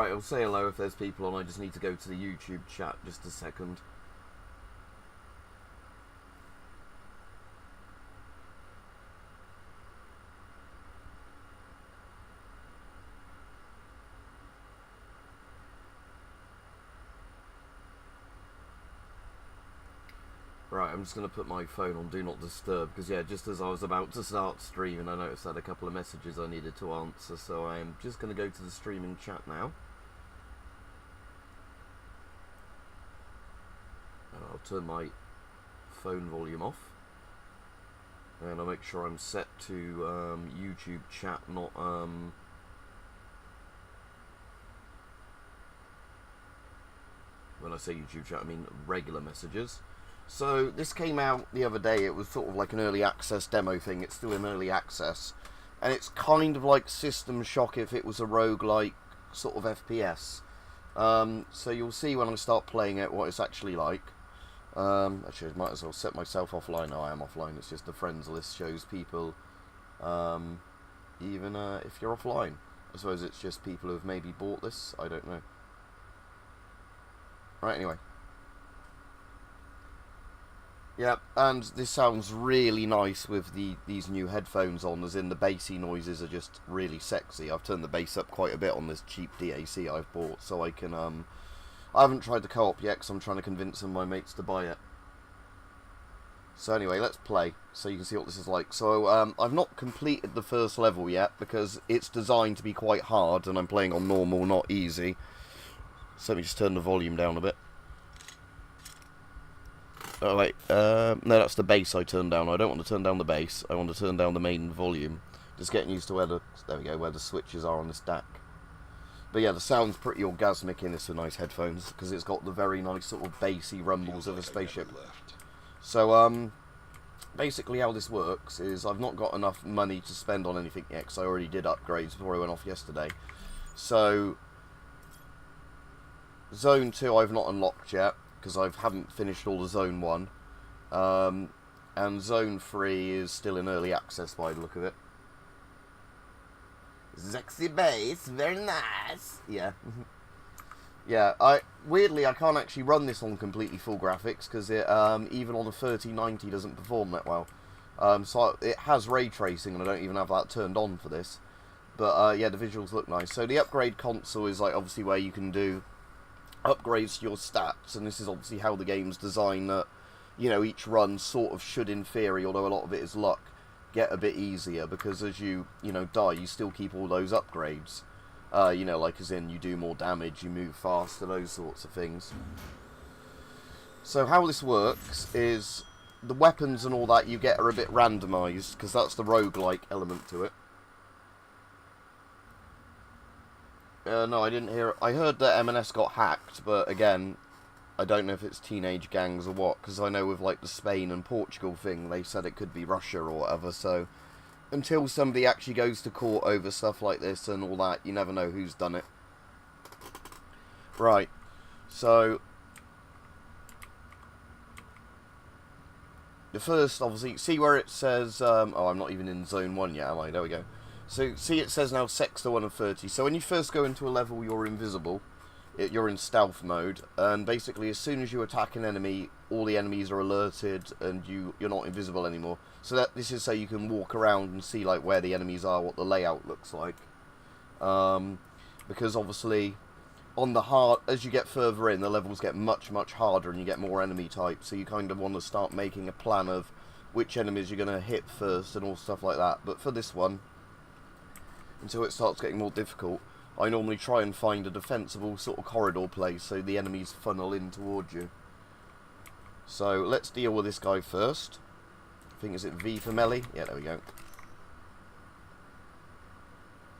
Right, I'll say hello if there's people on. I just need to go to the YouTube chat just a second. Right, I'm just going to put my phone on Do Not Disturb, because yeah, just as I was about to start streaming, I noticed I had a couple of messages I needed to answer, so I am just going to go to the streaming chat now. And I'll turn my phone volume off. And I'll make sure I'm set to YouTube chat, not when I say YouTube chat, I mean regular messages. So this came out the other day. It was sort of like an early access demo thing. It's still in early access, and it's kind of like System Shock if it was a roguelike sort of FPS. So you'll see when I start playing it what it's actually like. Actually, I might as well set myself offline. No, I am offline. It's just the friends list shows people, even if you're offline. I suppose it's just people who have maybe bought this. I don't know. Right, anyway. Yeah, and this sounds really nice with these new headphones on, as in the bassy noises are just really sexy. I've turned the bass up quite a bit on this cheap DAC I've bought, so I can, I haven't tried the co-op yet, because I'm trying to convince some of my mates to buy it. So anyway, let's play, so you can see what this is like. So, I've not completed the first level yet, because it's designed to be quite hard, and I'm playing on normal, not easy. So let me just turn the volume down a bit. Oh wait, no, that's the bass I turned down. I don't want to turn down the bass. I want to turn down the main volume. Just getting used to where the, there we go, where the switches are on this DAC. But yeah, the sound's pretty orgasmic in this with nice headphones, because it's got the very nice sort of bassy rumbles of a spaceship. So, basically how this works is I've not got enough money to spend on anything yet, because I already did upgrades before I went off yesterday. So, Zone 2 I've not unlocked yet, because I haven't finished all the Zone 1. And Zone 3 is still in early access by the look of it. Sexy bass, very nice. Yeah. Yeah, weirdly I can't actually run this on completely full graphics, because it even on a 3090 doesn't perform that well. So it has ray tracing, and I don't even have that turned on for this. But yeah, the visuals look nice. So the upgrade console is like obviously where you can do upgrades to your stats, and this is obviously how the game's designed, that, you know, each run sort of should, in theory, although a lot of it is luck, get a bit easier, because as you know, die, you still keep all those upgrades. You know, like as in you do more damage, you move faster, those sorts of things. So how this works is the weapons and all that you get are a bit randomised, because that's the roguelike element to it. No, I didn't hear it. I heard that M&S got hacked, but again, I don't know if it's teenage gangs or what, because I know with like the Spain and Portugal thing, they said it could be Russia or whatever, so until somebody actually goes to court over stuff like this and all that, you never know who's done it. Right, so the first, obviously, see where it says, oh, I'm not even in Zone 1 yet, am I? There we go. So, see, it says now Sector 1 of 30. So when you first go into a level, you're invisible. You're in stealth mode. And basically, as soon as you attack an enemy, all the enemies are alerted, and you're not invisible anymore. So this is so you can walk around and see like where the enemies are, what the layout looks like. Because obviously, on the hard, as you get further in, the levels get much, much harder, and you get more enemy types. So you kind of want to start making a plan of which enemies you're going to hit first and all stuff like that. But for this one, until it starts getting more difficult, I normally try and find a defensible sort of corridor place so the enemies funnel in towards you. So let's deal with this guy first. I think, is it V for melee? Yeah, there we go.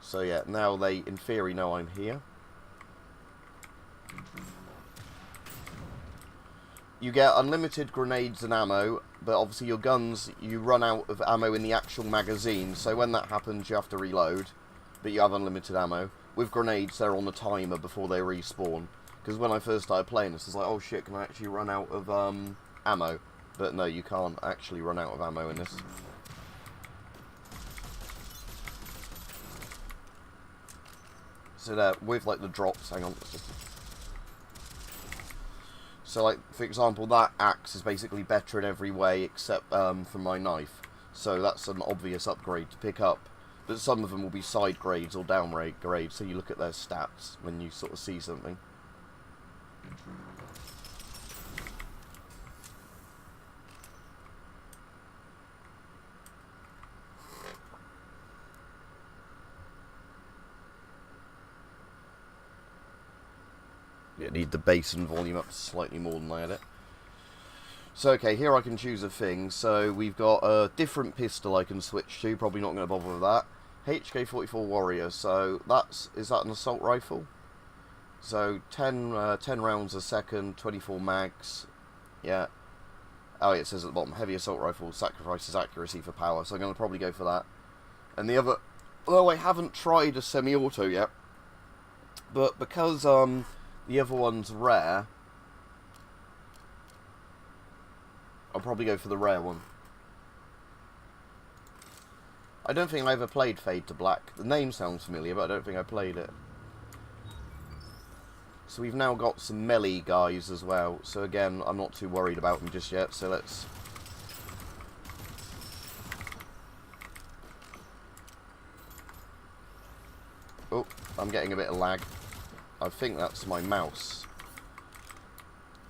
So yeah, now they in theory know I'm here. You get unlimited grenades and ammo, but obviously your guns, you run out of ammo in the actual magazine, so when that happens you have to reload. But you have unlimited ammo. With grenades, they're on the timer before they respawn. Because when I first started playing this, it's like, oh shit, can I actually run out of ammo? But no, you can't actually run out of ammo in this. So there, with like the drops, hang on. So like, for example, that axe is basically better in every way except for my knife. So that's an obvious upgrade to pick up. But some of them will be side grades or downgrade grades, so you look at their stats when you sort of see something. You need the bass and volume up slightly more than I had it. So, okay, here I can choose a thing. So, we've got a different pistol I can switch to. Probably not going to bother with that. HK-44 Warrior. So, is that an assault rifle? So, 10 rounds a second, 24 mags. Yeah. Oh, yeah, it says at the bottom, heavy assault rifle sacrifices accuracy for power. So, I'm going to probably go for that. And the other... Although I haven't tried a semi-auto yet. But because the other one's rare... I'll probably go for the rare one. I don't think I ever played Fade to Black. The name sounds familiar, but I don't think I played it. So we've now got some melee guys as well. So again, I'm not too worried about them just yet. So let's... Oh, I'm getting a bit of lag. I think that's my mouse.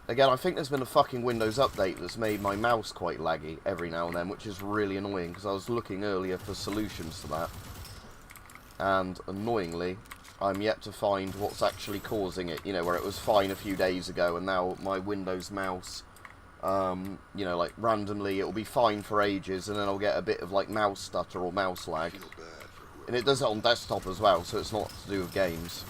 Again, I think there's been a fucking Windows update that's made my mouse quite laggy every now and then, which is really annoying, because I was looking earlier for solutions to that. And, annoyingly, I'm yet to find what's actually causing it. You know, where it was fine a few days ago, and now my Windows mouse, you know, like, randomly, it'll be fine for ages, and then I'll get a bit of, like, mouse stutter or mouse lag. And it does it on desktop as well, so it's not to do with games.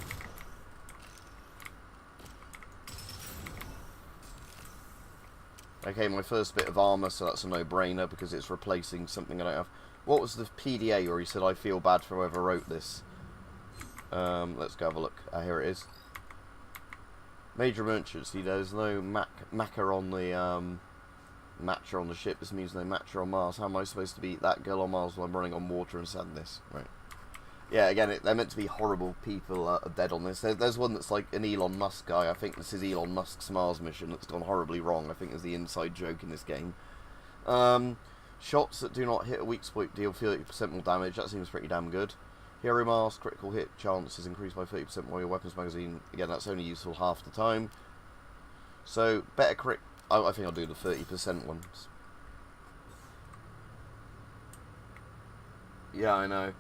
Okay, my first bit of armour, so that's a no-brainer because it's replacing something I don't have. What was the PDA where he said, I feel bad for whoever wrote this? Let's go have a look. Here it is. Major emergency. There's no Maca on the matcher on the ship. This means no matcher on Mars. How am I supposed to beat that girl on Mars while I'm running on water and sadness? Right. Yeah, again, they're meant to be horrible people are dead on this. There's one that's like an Elon Musk guy. I think this is Elon Musk's Mars mission that's gone horribly wrong. I think is the inside joke in this game. Shots that do not hit a weak spot deal 30% more damage. That seems pretty damn good. Hero Mask, critical hit chance is increased by 30% while your weapons magazine. Again, that's only useful half the time. So, better crit... I think I'll do the 30% ones. Yeah, I know.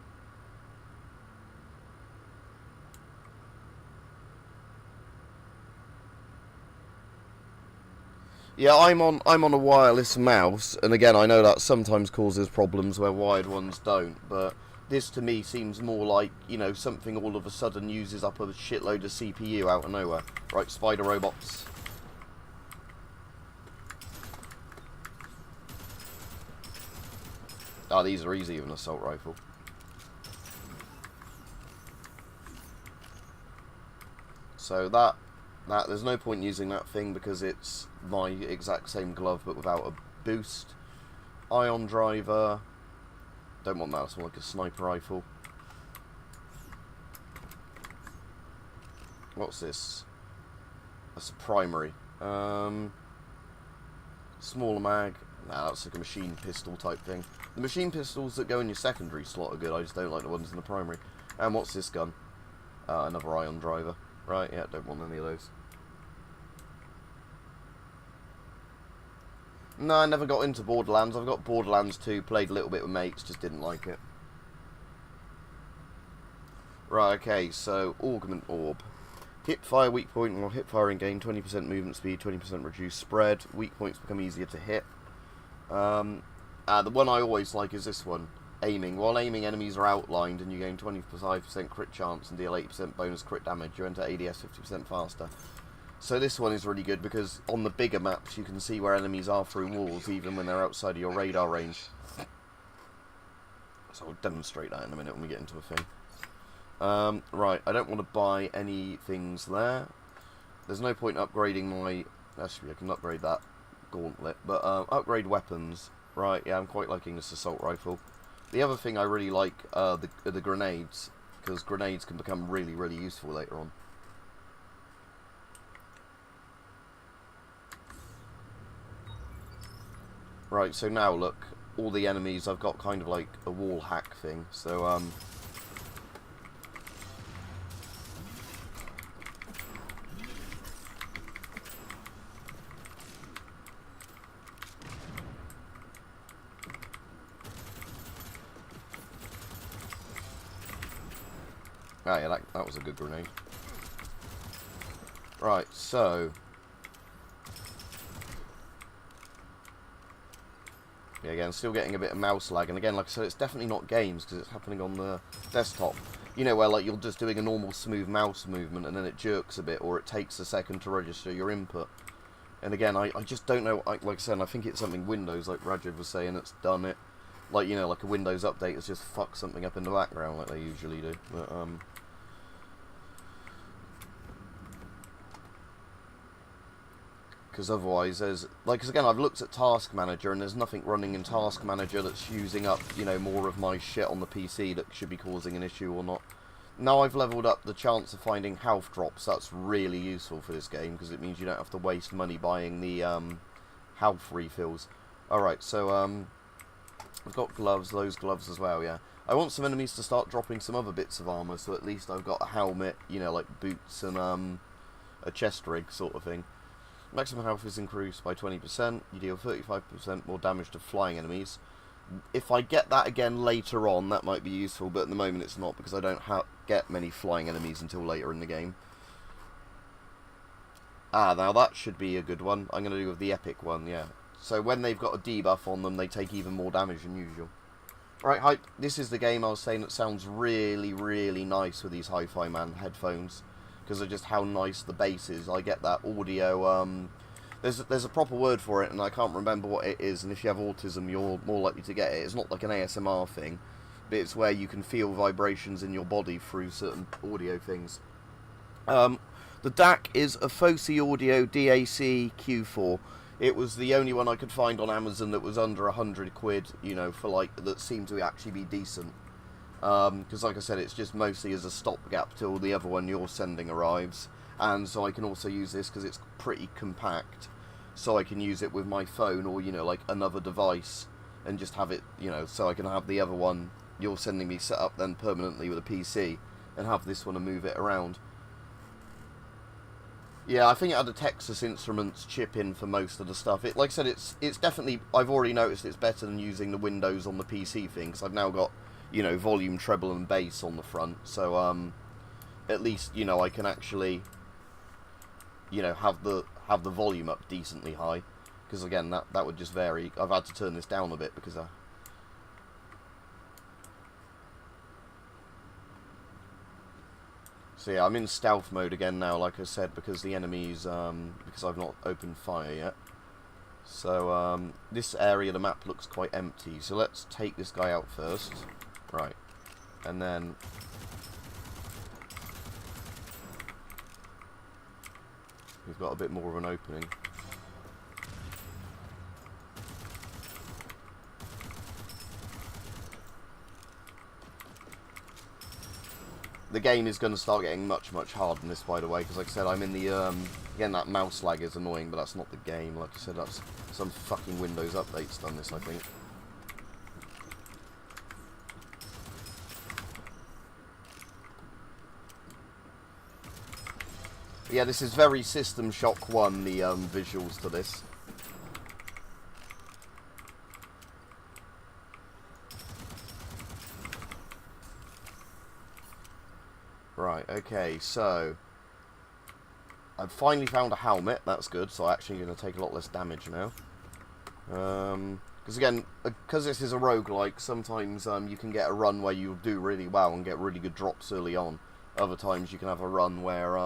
Yeah, I'm on a wireless mouse, and again, I know that sometimes causes problems where wired ones don't, but this to me seems more like, you know, something all of a sudden uses up a shitload of CPU out of nowhere. Right, spider robots. Ah, these are easy with an assault rifle. So there's no point using that thing because it's my exact same glove but without a boost. Ion driver. Don't want that, it's more like a sniper rifle. What's this? That's a primary. Smaller mag. Nah, that's like a machine pistol type thing. The machine pistols that go in your secondary slot are good, I just don't like the ones in the primary. And what's this gun? Another ion driver. Right, yeah, don't want any of those. No, I never got into Borderlands. I've got Borderlands 2, played a little bit with mates, just didn't like it. Right, okay, so Augment Orb. Hip fire, weak point, while hip firing gain 20% movement speed, 20% reduced spread. Weak points become easier to hit. The one I always like is this one. Aiming. While aiming, enemies are outlined and you gain 25% crit chance and deal 8% bonus crit damage. You enter ADS 50% faster. So this one is really good because on the bigger maps you can see where enemies are through walls even when they're outside of your radar range. So I'll demonstrate that in a minute when we get into a thing. Right, I don't want to buy any things there. There's no point upgrading my... Actually, I can upgrade that gauntlet. But upgrade weapons. Right, yeah, I'm quite liking this assault rifle. The other thing I really like are the grenades. because grenades can become really, really useful later on. Right, so now look, all the enemies, I've got kind of like a wall hack thing, so oh yeah, that was a good grenade. Right, so yeah, again, still getting a bit of mouse lag, and again, like I said, it's definitely not games, because it's happening on the desktop. You know, where like you're just doing a normal smooth mouse movement, and then it jerks a bit, or it takes a second to register your input. And again, I just don't know, like I said, I think it's something Windows, like Rajid was saying, that's done it. Like, you know, like a Windows update has just fucked something up in the background, like they usually do. But, because otherwise there's, like, cause again, I've looked at Task Manager and there's nothing running in Task Manager that's using up, you know, more of my shit on the PC that should be causing an issue or not. Now I've leveled up the chance of finding health drops. That's really useful for this game because it means you don't have to waste money buying the health refills. Alright, so I've got gloves, those gloves as well, yeah. I want some enemies to start dropping some other bits of armour, so at least I've got a helmet, you know, like boots and a chest rig sort of thing. Maximum health is increased by 20%. You deal 35% more damage to flying enemies. If I get that again later on, that might be useful, but at the moment it's not, because I don't get many flying enemies until later in the game. Ah, now that should be a good one. I'm going to do with the epic one, yeah. So when they've got a debuff on them, they take even more damage than usual. Right, Hype, this is the game I was saying that sounds really, really nice with these Hi-Fi Man headphones, because of just how nice the bass is. I get that audio, there's a proper word for it, and I can't remember what it is, and if you have autism, you're more likely to get it. It's not like an ASMR thing, but it's where you can feel vibrations in your body through certain audio things. The DAC is a Fosi Audio DAC Q4. It was the only one I could find on Amazon that was under 100 quid, you know, for like, that seemed to actually be decent. Because like I said, it's just mostly as a stopgap till the other one you're sending arrives. And so I can also use this because it's pretty compact. So I can use it with my phone or, you know, like another device. And just have it, you know, so I can have the other one you're sending me set up then permanently with a PC. And have this one and move it around. Yeah, I think it had a Texas Instruments chip in for most of the stuff. Like I said, it's definitely, I've already noticed it's better than using the Windows on the PC thing, because I've now got, you know, volume, treble and bass on the front, so at least, you know, I can actually, you know, have the volume up decently high, because again, that would just vary. I've had to turn this down a bit because so yeah, I'm in stealth mode again now, like I said, because the enemies, because I've not opened fire yet. So, this area of the map looks quite empty, so let's take this guy out first. Right. And then we've got a bit more of an opening. The game is going to start getting much, much harder than this, by the way, because like I said, I'm in the, again, that mouse lag is annoying, but that's not the game. Like I said, that's some fucking Windows updates done this, I think. Yeah, this is very System Shock 1, the visuals to this. Right, okay, so I've finally found a helmet, that's good, so I'm actually going to take a lot less damage now. Because again, because this is a roguelike, sometimes you can get a run where you do really well and get really good drops early on. Other times you can have a run where,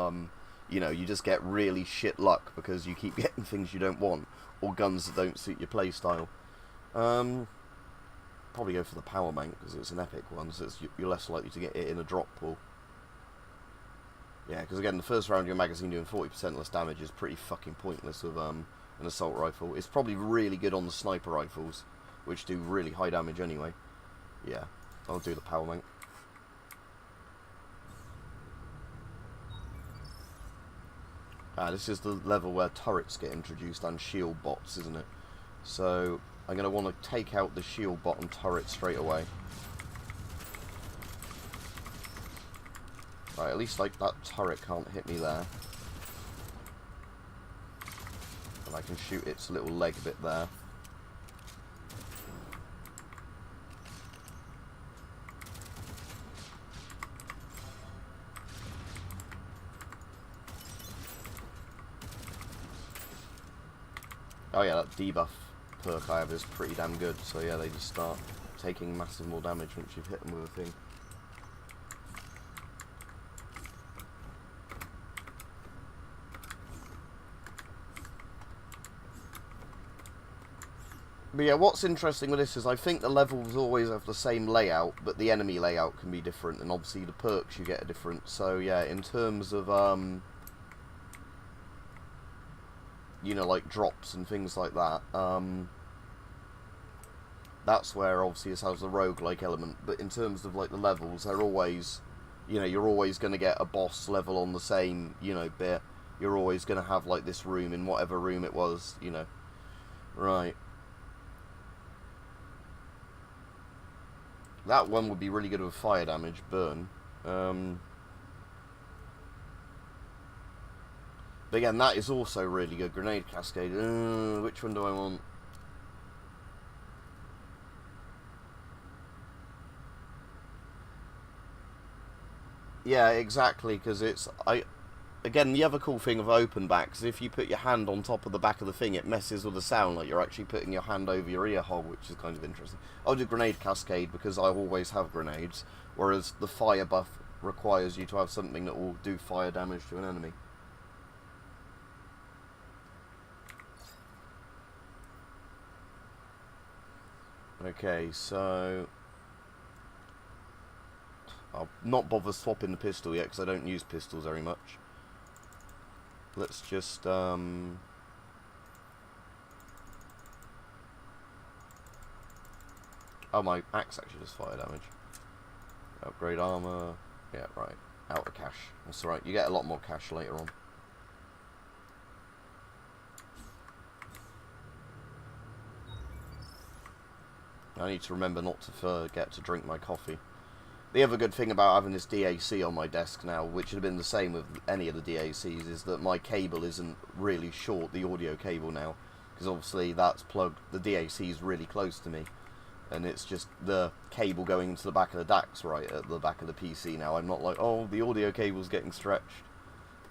you know, you just get really shit luck because you keep getting things you don't want, or guns that don't suit your playstyle. Probably go for the power bank because it's an epic one, so you're less likely to get it in a drop pool. Yeah, because again, the first round of your magazine doing 40% less damage is pretty fucking pointless with an assault rifle. It's probably really good on the sniper rifles, which do really high damage anyway. Yeah, I'll do the power bank. This is the level where turrets get introduced and shield bots, isn't it? So I'm going to want to take out the shield bot and turret straight away. Right, at least like that turret can't hit me there. And I can shoot its little leg bit there. Oh yeah, that debuff perk I have is pretty damn good. So yeah, they just start taking massive more damage once you've hit them with a thing. But yeah, what's interesting with this is I think the levels always have the same layout, but the enemy layout can be different, and obviously the perks you get are different. So yeah, in terms of you know, like drops and things like that, that's where obviously this has the roguelike element. But in terms of like the levels, they're always, you know, you're always going to get a boss level on the same, you know, bit. You're always going to have like this room in whatever room it was, you know. Right. That one would be really good with fire damage, burn. But again, that is also really good. Grenade cascade. Which one do I want? Yeah, exactly, because it's... Again, the other cool thing of open backs is if you put your hand on top of the back of the thing, it messes with the sound, like you're actually putting your hand over your ear hole, which is kind of interesting. I'll do grenade cascade because I always have grenades, whereas the fire buff requires you to have something that will do fire damage to an enemy. Okay, so I'll not bother swapping the pistol yet because I don't use pistols very much. Let's just oh, my axe actually does fire damage. Upgrade armor. Yeah, right. Out of cash. That's alright. You get a lot more cash later on. I need to remember not to forget to drink my coffee. The other good thing about having this DAC on my desk now, which would have been the same with any of the DACs, is that my cable isn't really short, the audio cable now. Because obviously that's plugged, the DAC is really close to me. And it's just the cable going into the back of the DAC's right at the back of the PC now. I'm not like, oh, the audio cable's getting stretched.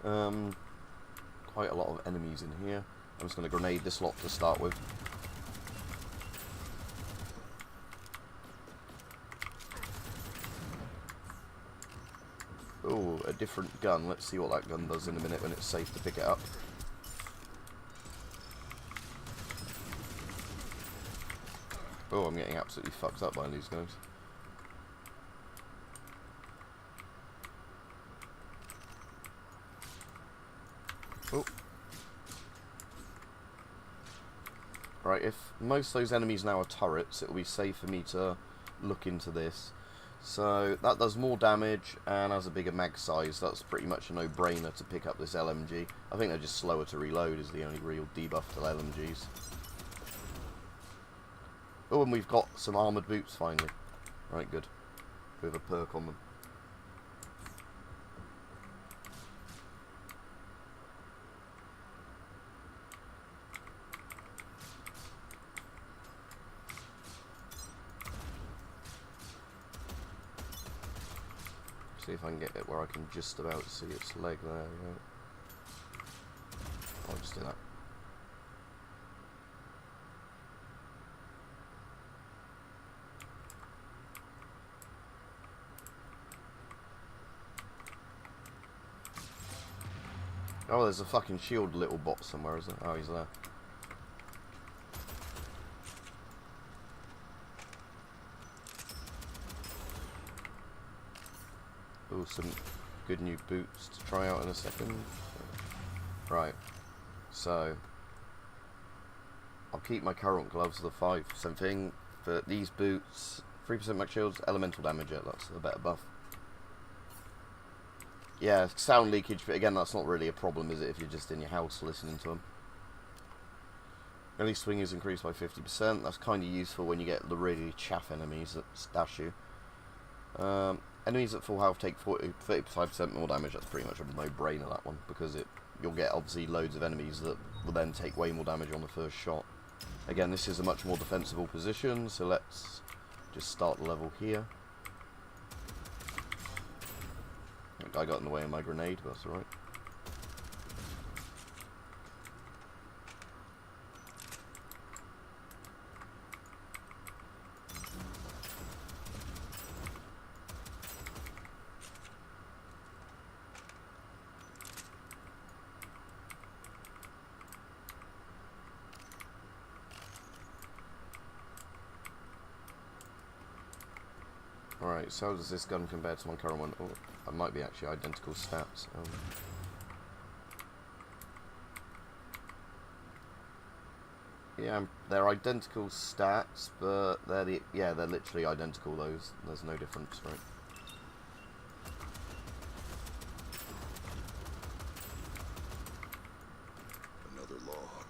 Quite a lot of enemies in here. I'm just going to grenade this lot to start with. Oh, a different gun. Let's see what that gun does in a minute when it's safe to pick it up. Oh, I'm getting absolutely fucked up by these guys. Oh. Right, if most of those enemies now are turrets, it'll be safe for me to look into this. So that does more damage and has a bigger mag size. That's pretty much a no-brainer to pick up this LMG. I think they're just slower to reload is the only real debuff to LMGs. Oh, and we've got some armoured boots finally. Right, good. With a perk on them. See if I can get it where I can just about see its leg there. Right. I'll just do that. Oh, there's a fucking shield little bot somewhere, is there? Oh, he's there. Oh, some good new boots to try out in a second. Right, so I'll keep my current gloves, the 5% thing, but these boots, 3% max shields, elemental damage, yeah, that's a better buff. Yeah, sound leakage, but again, that's not really a problem, is it, if you're just in your house listening to them. Early swing is increased by 50%. That's kind of useful when you get the really chaff enemies that stash you. Enemies at full health take 35% more damage. That's pretty much a no-brainer, that one, because you'll get, obviously, loads of enemies that will then take way more damage on the first shot. Again, this is a much more defensible position, so let's just start the level here. I got in the way of my grenade, but that's alright. Alright, so how does this gun compare to my current one? Oh, I might be actually identical stats. Yeah, they're identical stats, but they're literally identical. There's no difference, right? Another log.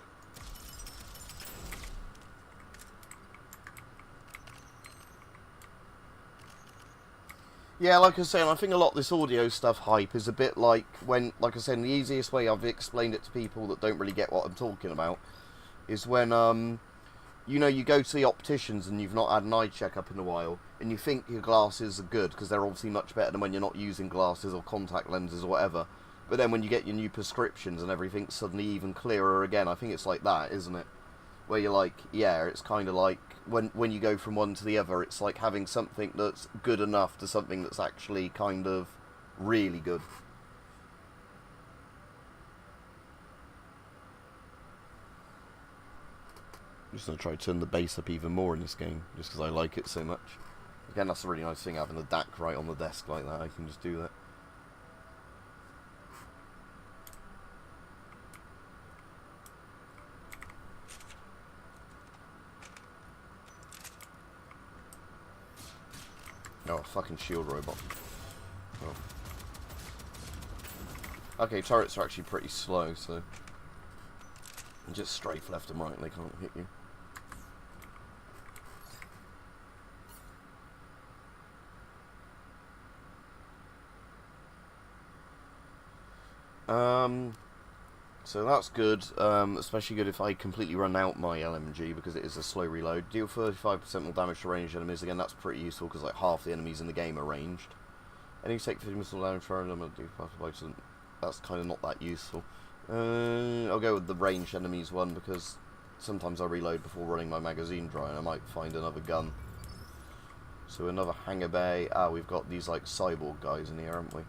Yeah, like I was saying, I think a lot of this audio stuff hype is a bit like when, like I said, the easiest way I've explained it to people that don't really get what I'm talking about is when, you know, you go to the opticians and you've not had an eye checkup in a while, and you think your glasses are good because they're obviously much better than when you're not using glasses or contact lenses or whatever. But then when you get your new prescriptions and everything's suddenly even clearer again, I think it's like that, isn't it? Where you're like, yeah, it's kind of like when you go from one to the other, it's like having something that's good enough to something that's actually kind of really good. I'm just going to try to turn the bass up even more in this game, just because I like it so much. Again, that's a really nice thing, having the DAC right on the desk like that. I can just do that. Oh, fucking shield robot. Oh. Okay, turrets are actually pretty slow, so just strafe left and right and they can't hit you. So that's good, especially good if I completely run out my LMG because it is a slow reload. Deal 35% more damage to ranged enemies. Again, that's pretty useful because like half the enemies in the game are ranged. Enemies take 50% more damage for them. That's kind of not that useful. I'll go with the ranged enemies one because sometimes I reload before running my magazine dry and I might find another gun. So another hangar bay. Ah, we've got these like cyborg guys in here, haven't we?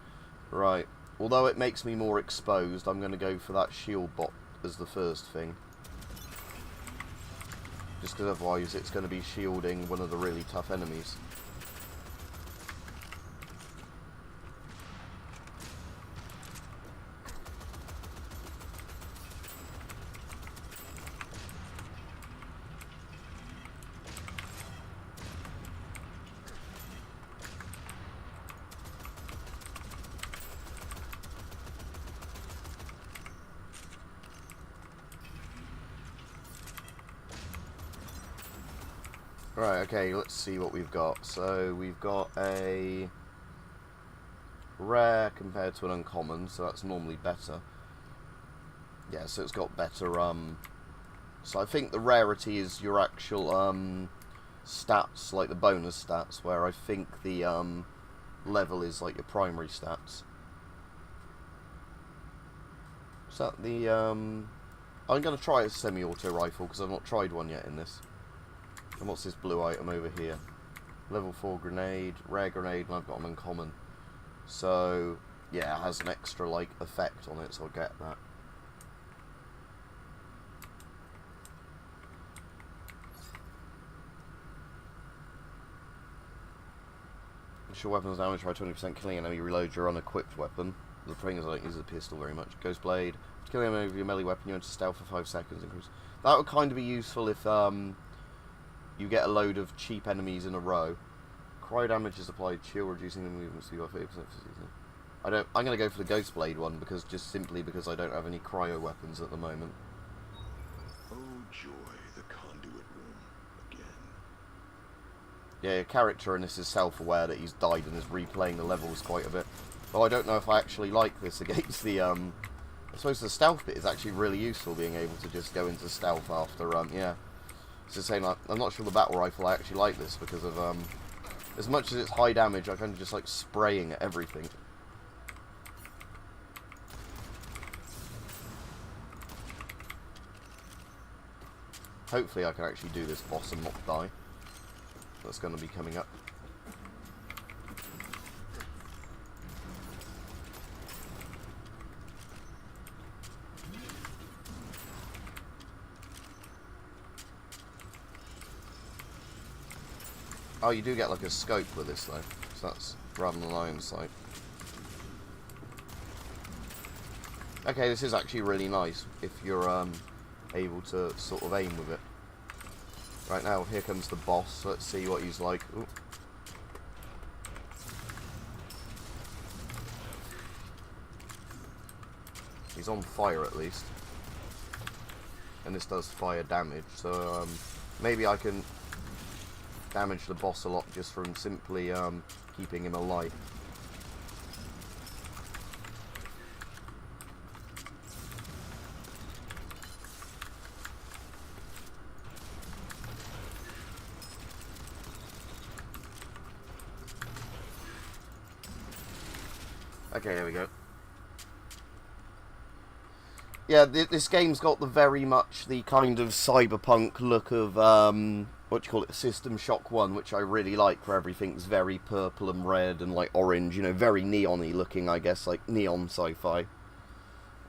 Right. Although it makes me more exposed, I'm going to go for that shield bot as the first thing. Just because otherwise it's going to be shielding one of the really tough enemies. Right, okay, let's see what we've got. So, we've got a rare compared to an uncommon, so that's normally better. Yeah, so it's got better, so I think the rarity is your actual, stats, like the bonus stats, where I think the, level is like your primary stats. Is that the, I'm going to try a semi-auto rifle, because I've not tried one yet in this. And what's this blue item over here? Level 4 grenade, rare grenade, and I've got an uncommon. So, yeah, it has an extra, like, effect on it, so I'll get that. Ensure weapons damage by 20%, killing enemy, reload your unequipped weapon. The thing is I don't use the pistol very much. Ghost blade. To kill an enemy with your melee weapon, you enter stealth for 5 seconds. That would kind of be useful if, you get a load of cheap enemies in a row. Cryo damage is applied, chill, reducing the movement speed by 30%. I'm going to go for the Ghost Blade one because simply because I don't have any cryo weapons at the moment. Oh joy, the conduit room again. Yeah, your character in this is self-aware that he's died and is replaying the levels quite a bit. Though I don't know if I actually like this against the I suppose the stealth bit is actually really useful, being able to just go into stealth after yeah. It's the same. I'm not sure the battle rifle I actually like this because of as much as it's high damage, I kind of just like spraying at everything. Hopefully I can actually do this boss and not die. That's going to be coming up. Oh, you do get like a scope with this though, so that's rather than an iron sight. Okay, this is actually really nice if you're able to sort of aim with it. Right now, here comes the boss. Let's see what he's like. Ooh. He's on fire at least, and this does fire damage. So maybe I can damage the boss a lot just from simply keeping him alive. Okay, there we go. Yeah, this game's got the very much the kind of cyberpunk look of what do you call it, System Shock 1, which I really like, where everything's very purple and red and like orange, you know, very neon-y looking, I guess, like neon sci-fi.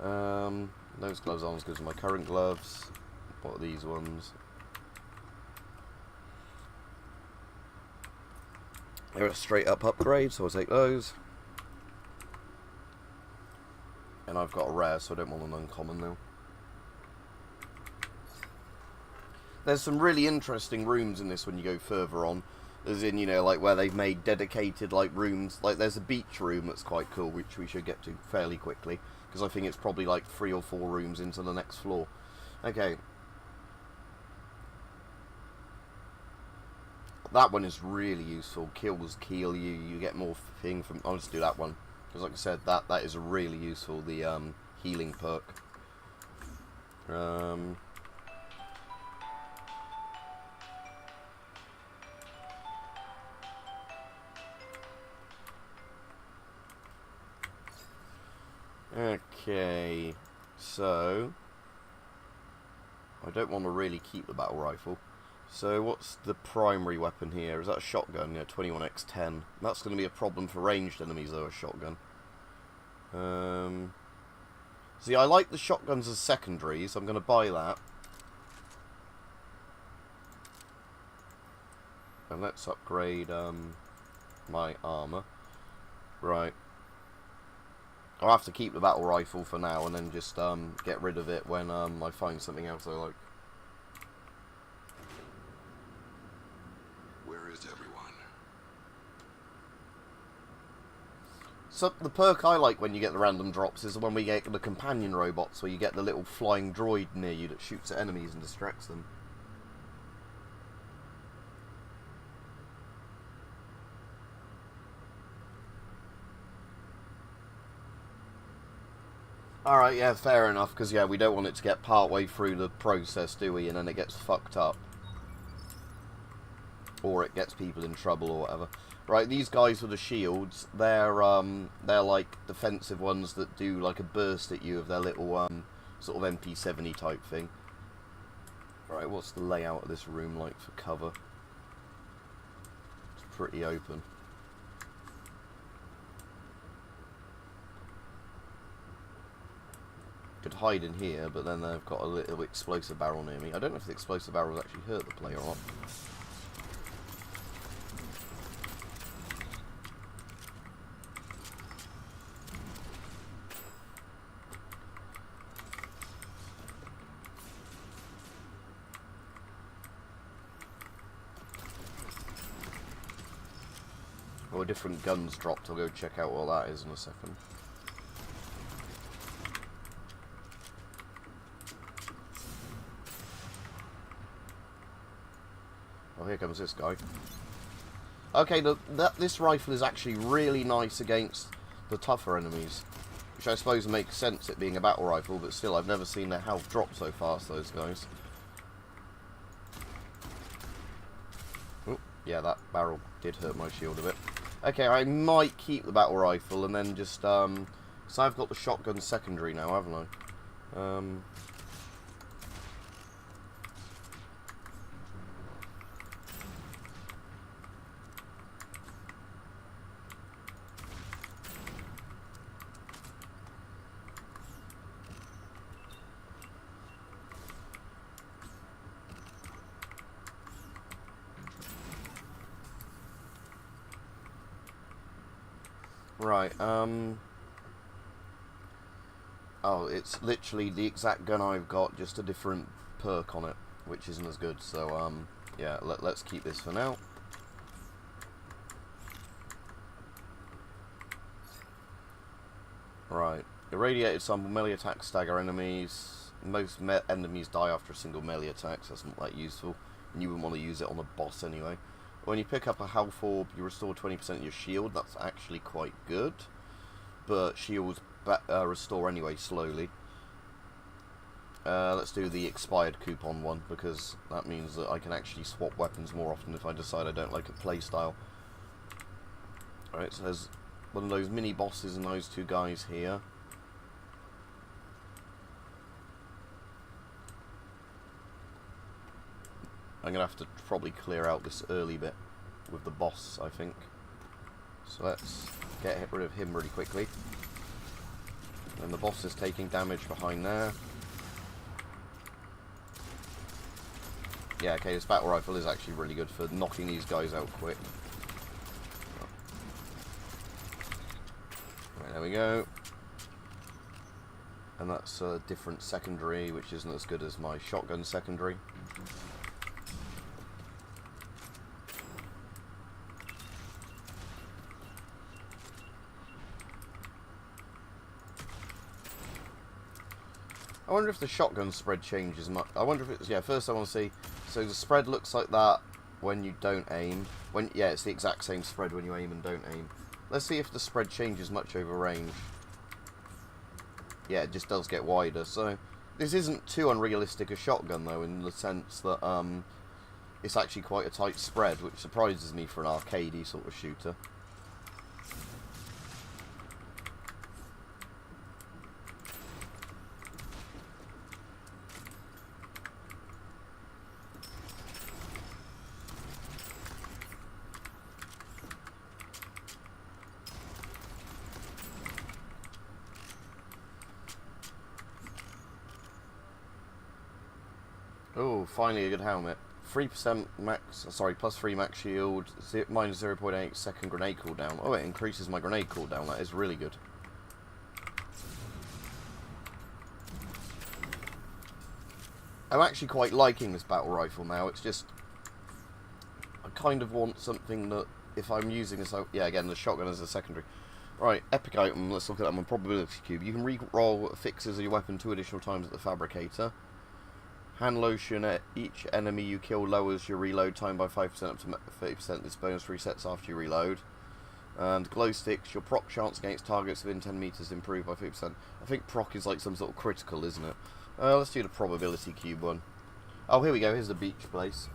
Those gloves aren't as good as my current gloves. What are these ones? They're a straight up upgrade, so I'll take those. And I've got a rare, so I don't want an uncommon now. There's some really interesting rooms in this when you go further on. As in, you know, like where they've made dedicated like rooms. Like there's a beach room that's quite cool, which we should get to fairly quickly. Because I think it's probably like 3 or 4 rooms into the next floor. Okay. That one is really useful. Kills heal you. You get more thing from... I'll just do that one. Because like I said, that is really useful, the healing perk. Okay, so I don't want to really keep the battle rifle. So what's the primary weapon here? Is that a shotgun? Yeah, 21x10. That's going to be a problem for ranged enemies though, a shotgun. See, I like the shotguns as secondaries. I'm going to buy that. And let's upgrade my armor. Right. I'll have to keep the battle rifle for now and then just get rid of it when I find something else I like. Where is everyone? So the perk I like when you get the random drops is the one we get the companion robots, where you get the little flying droid near you that shoots at enemies and distracts them. Alright, yeah, fair enough, because yeah, we don't want it to get part way through the process, do we? And then it gets fucked up. Or it gets people in trouble or whatever. Right, these guys with the shields, they're like defensive ones that do like a burst at you of their little sort of MP70 type thing. Right, what's the layout of this room like for cover? It's pretty open. Could hide in here, but then they've got a little explosive barrel near me. I don't know if the explosive barrels actually hurt the player or not. Or different guns dropped. I'll go check out what that is in a second. Oh, here comes this guy. Okay, this rifle is actually really nice against the tougher enemies. Which I suppose makes sense, it being a battle rifle, but still, I've never seen their health drop so fast, those guys. Oh, yeah, that barrel did hurt my shield a bit. Okay, I might keep the battle rifle and then just, because I've got the shotgun secondary now, haven't I? Right, oh, it's literally the exact gun I've got, just a different perk on it, which isn't as good, so, yeah, let's keep this for now. Right, irradiated sample, melee attacks stagger enemies. Most enemies die after a single melee attack, so that's not that useful, and you wouldn't want to use it on a boss anyway. When you pick up a health orb, you restore 20% of your shield. That's actually quite good. But shields restore anyway, slowly. Let's do the expired coupon one, because that means that I can actually swap weapons more often if I decide I don't like a playstyle. Alright, so there's one of those mini-bosses and those two guys here. I'm going to have to probably clear out this early bit with the boss, I think. So let's get rid of him really quickly. And the boss is taking damage behind there. Yeah, okay, this battle rifle is actually really good for knocking these guys out quick. Right, there we go. And that's a different secondary, which isn't as good as my shotgun secondary. I wonder if the shotgun spread changes much. I wonder if it's... Yeah, first I want to see... So the spread looks like that when you don't aim. Yeah, it's the exact same spread when you aim and don't aim. Let's see if the spread changes much over range. Yeah, it just does get wider. So this isn't too unrealistic a shotgun, though, in the sense that it's actually quite a tight spread, which surprises me for an arcadey sort of shooter. Oh, finally a good helmet. 3% max, sorry, plus 3 max shield, minus 0.8 second grenade cooldown. Oh, it increases my grenade cooldown. That is really good. I'm actually quite liking this battle rifle now. It's just, I kind of want something that, if I'm using this, yeah, again, the shotgun as a secondary. Right, epic item, let's look at that one. Probability cube. You can re-roll fixes of your weapon 2 additional times at the fabricator. Hand lotion at each enemy you kill lowers your reload time by 5% up to 30%. This bonus resets after you reload. And glow sticks, your proc chance against targets within 10 meters improved by 50%. I think proc is like some sort of critical, isn't it? Let's do the probability cube one. Oh, here we go. Here's the beach place.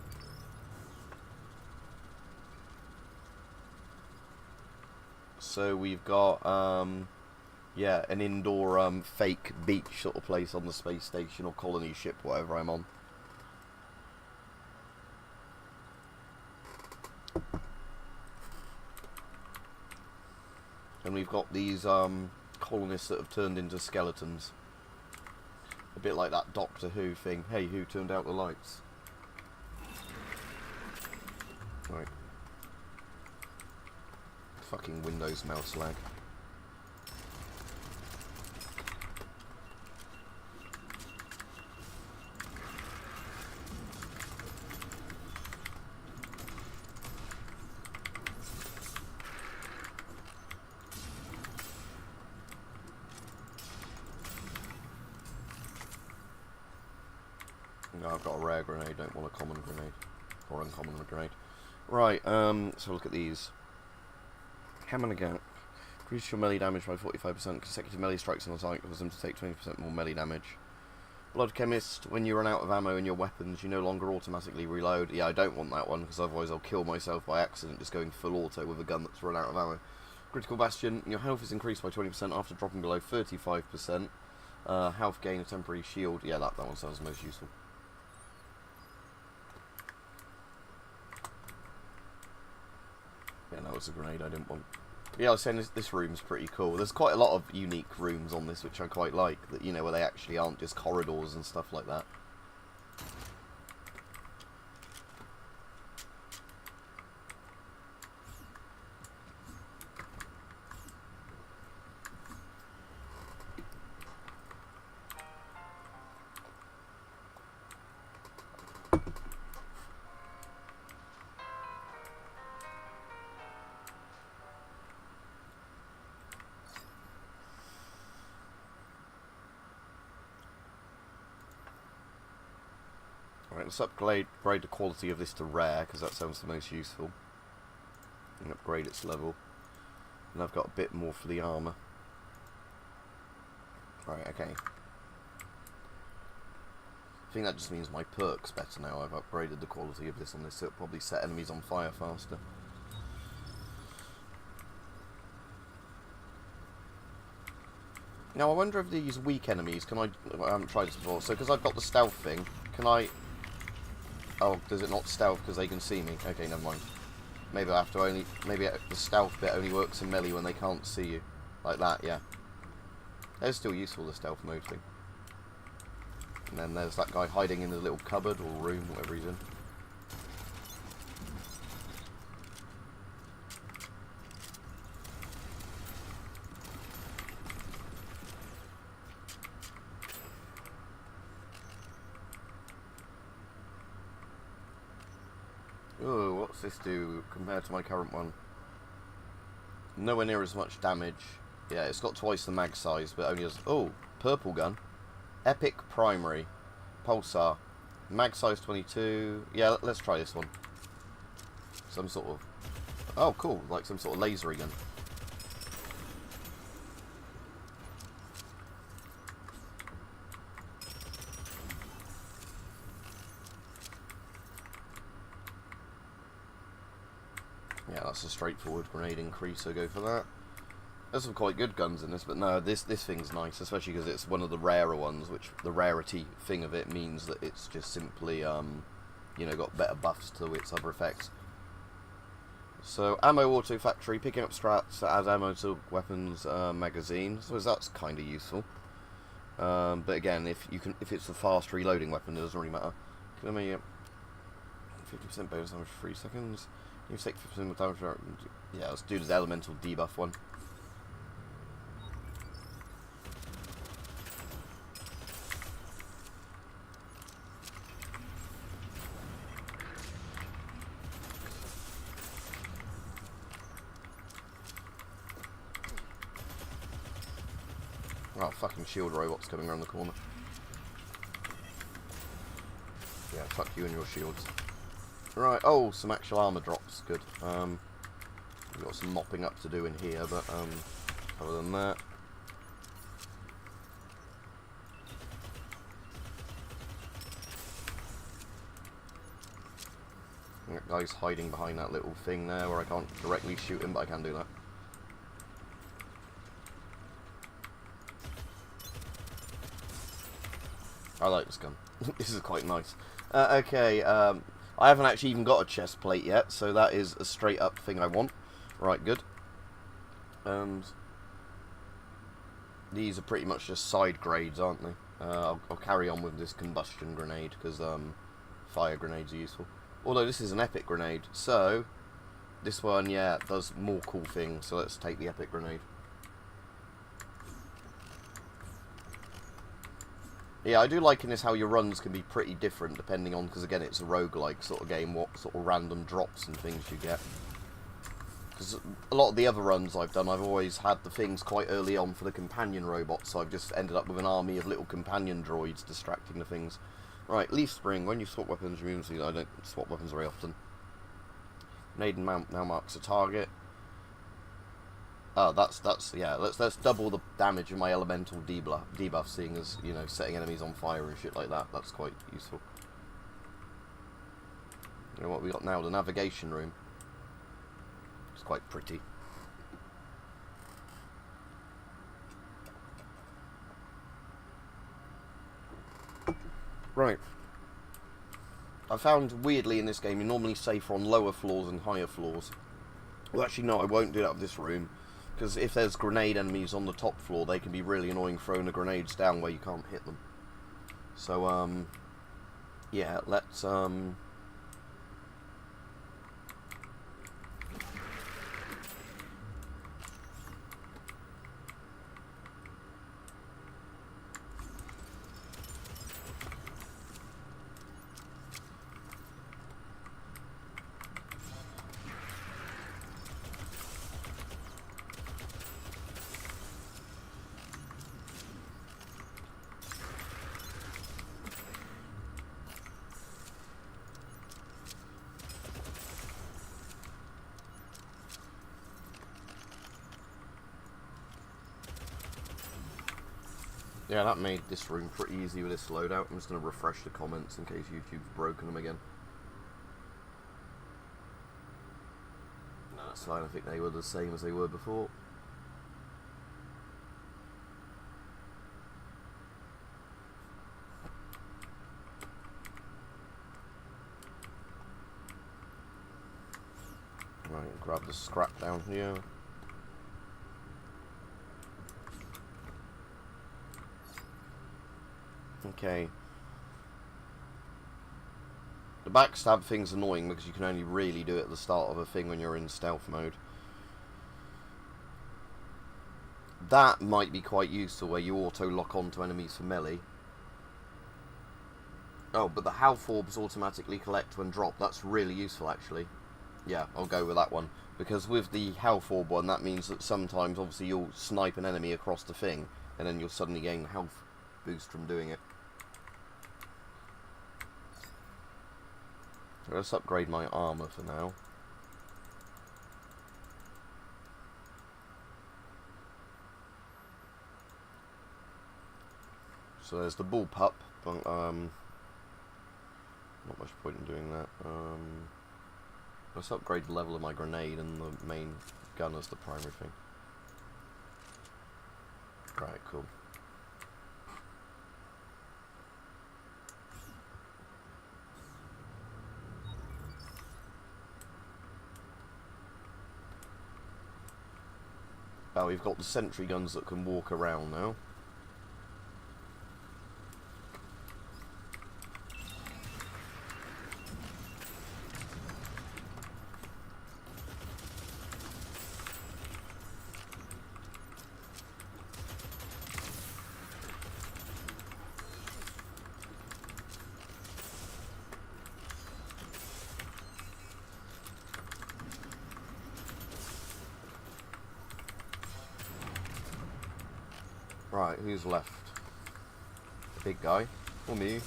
So we've got, yeah, an indoor fake beach sort of place on the space station or colony ship, whatever I'm on. And we've got these colonists that have turned into skeletons. A bit like that Doctor Who thing. Hey, who turned out the lights? Right. Fucking Windows mouse lag. No, I've got a rare grenade, don't want a common grenade. Or uncommon grenade. Right, so look at these. Hammer again. Increase your melee damage by 45%. Consecutive melee strikes on a target cause them to take 20% more melee damage. Blood Chemist, when you run out of ammo in your weapons, you no longer automatically reload. Yeah, I don't want that one, because otherwise I'll kill myself by accident just going full auto with a gun that's run out of ammo. Critical Bastion, your health is increased by 20% after dropping below 35%. Health gain, a temporary shield. Yeah, that one sounds most useful. Yeah, no, it's a grenade I didn't want. Yeah, I was saying this room's pretty cool. There's quite a lot of unique rooms on this, which I quite like. That, you know, where they actually aren't just corridors and stuff like that. Alright, let's upgrade the quality of this to rare, because that sounds the most useful. And upgrade its level. And I've got a bit more for the armour. Right, okay. I think that just means my perk's better now. I've upgraded the quality of this on this, so it'll probably set enemies on fire faster. Now, I wonder if these weak enemies, I haven't tried this before, so because I've got the stealth thing, can I... Oh, does it not stealth because they can see me? Okay, never mind. Maybe I have to maybe the stealth bit only works in melee when they can't see you. Like that, yeah. It's still useful, the stealth mode thing. And then there's that guy hiding in the little cupboard or room, whatever he's in. Oh, what's this do compared to my current one? Nowhere near as much damage. Yeah, it's got twice the mag size, but only has... Oh, purple gun. Epic primary. Pulsar. Mag size 22. Yeah, let's try this one. Some sort of... Oh, cool. Like some sort of lasery gun. Yeah, that's a straightforward grenade increase, so go for that. There's some quite good guns in this, but no, this thing's nice, especially because it's one of the rarer ones, which the rarity thing of it means that it's just simply, you know, got better buffs to its other effects. So, ammo auto factory, picking up strats that add ammo to weapons magazine, so that's kind of useful. But again, if it's a fast reloading weapon, it doesn't really matter. Can I make 50% bonus damage for 3 seconds? You take 50% of damage. Yeah, let's do this elemental debuff one. Oh, fucking shield robots coming around the corner. Yeah, fuck you and your shields. Right, oh, some actual armour drops, good. We've got some mopping up to do in here, but other than that... That guy's hiding behind that little thing there where I can't directly shoot him, but I can do that. I like this gun. This is quite nice. Okay, I haven't actually even got a chest plate yet, so that is a straight up thing I want. Right, good. These are pretty much just side grades, aren't they? I'll carry on with this combustion grenade, because fire grenades are useful. Although this is an epic grenade, so this one, yeah, does more cool things, so let's take the epic grenade. Yeah, I do like in this how your runs can be pretty different depending on, because again it's a roguelike sort of game, what sort of random drops and things you get. Because a lot of the other runs I've done, I've always had the things quite early on for the companion robots, so I've just ended up with an army of little companion droids distracting the things. Right, leaf spring. When you swap weapons, immunity. I don't swap weapons very often. Grenade now marks a target. Oh, that's yeah. Let's double the damage of my elemental debuff, seeing as, you know, setting enemies on fire and shit like that. That's quite useful. You know what we got now? The navigation room. It's quite pretty. Right. I found, weirdly, in this game, you're normally safer on lower floors and higher floors. Well, actually, no, I won't do that with this room. Because if there's grenade enemies on the top floor, they can be really annoying throwing the grenades down where you can't hit them. So, yeah, let's, yeah, that made this room pretty easy with this loadout. I'm just going to refresh the comments in case YouTube's broken them again. No, that's fine. I think they were the same as they were before. Right, grab the scrap down here. Okay. The backstab thing's annoying because you can only really do it at the start of a thing when you're in stealth mode. That might be quite useful where you auto-lock onto enemies for melee. Oh, but the health orbs automatically collect when dropped. That's really useful, actually. Yeah, I'll go with that one. Because with the health orb one, that means that sometimes, obviously, you'll snipe an enemy across the thing, and then you'll suddenly gain health boost from doing it. Let's upgrade my armor for now. So there's the bullpup, but not much point in doing that. Let's upgrade the level of my grenade and the main gun as the primary thing. Right, cool. Oh, we've got the sentry guns that can walk around now. Right, who's left? The big guy? Or me?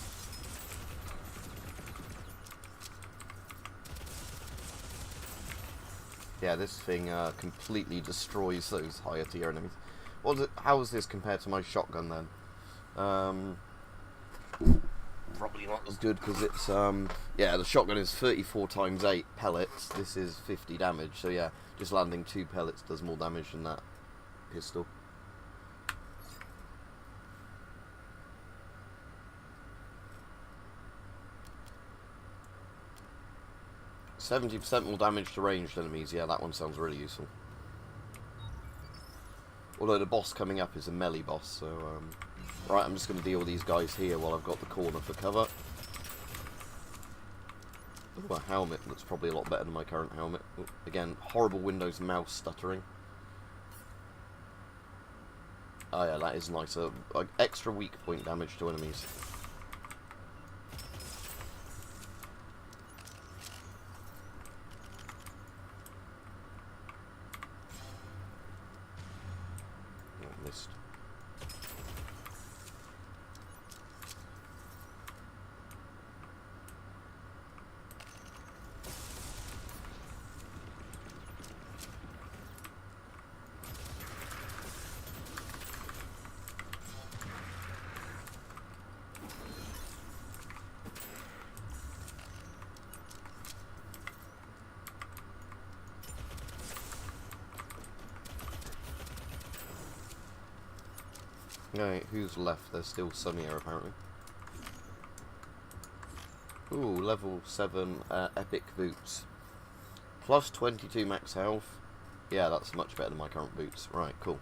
Yeah, this thing completely destroys those higher tier enemies. How is this compared to my shotgun then? Probably not as good because it's, yeah, the shotgun is 34 times 8 pellets. This is 50 damage, so yeah, just landing 2 pellets does more damage than that pistol. 70% more damage to ranged enemies. Yeah, that one sounds really useful. Although the boss coming up is a melee boss, so... Right, I'm just going to deal with these guys here while I've got the corner for cover. Ooh, a helmet that's probably a lot better than my current helmet. Ooh, again, horrible Windows mouse stuttering. Oh yeah, that is nicer. Like, extra weak point damage to enemies. Missed. Alright, who's left? There's still some here, apparently. Ooh, level 7 epic boots. Plus 22 max health. Yeah, that's much better than my current boots. Right, cool.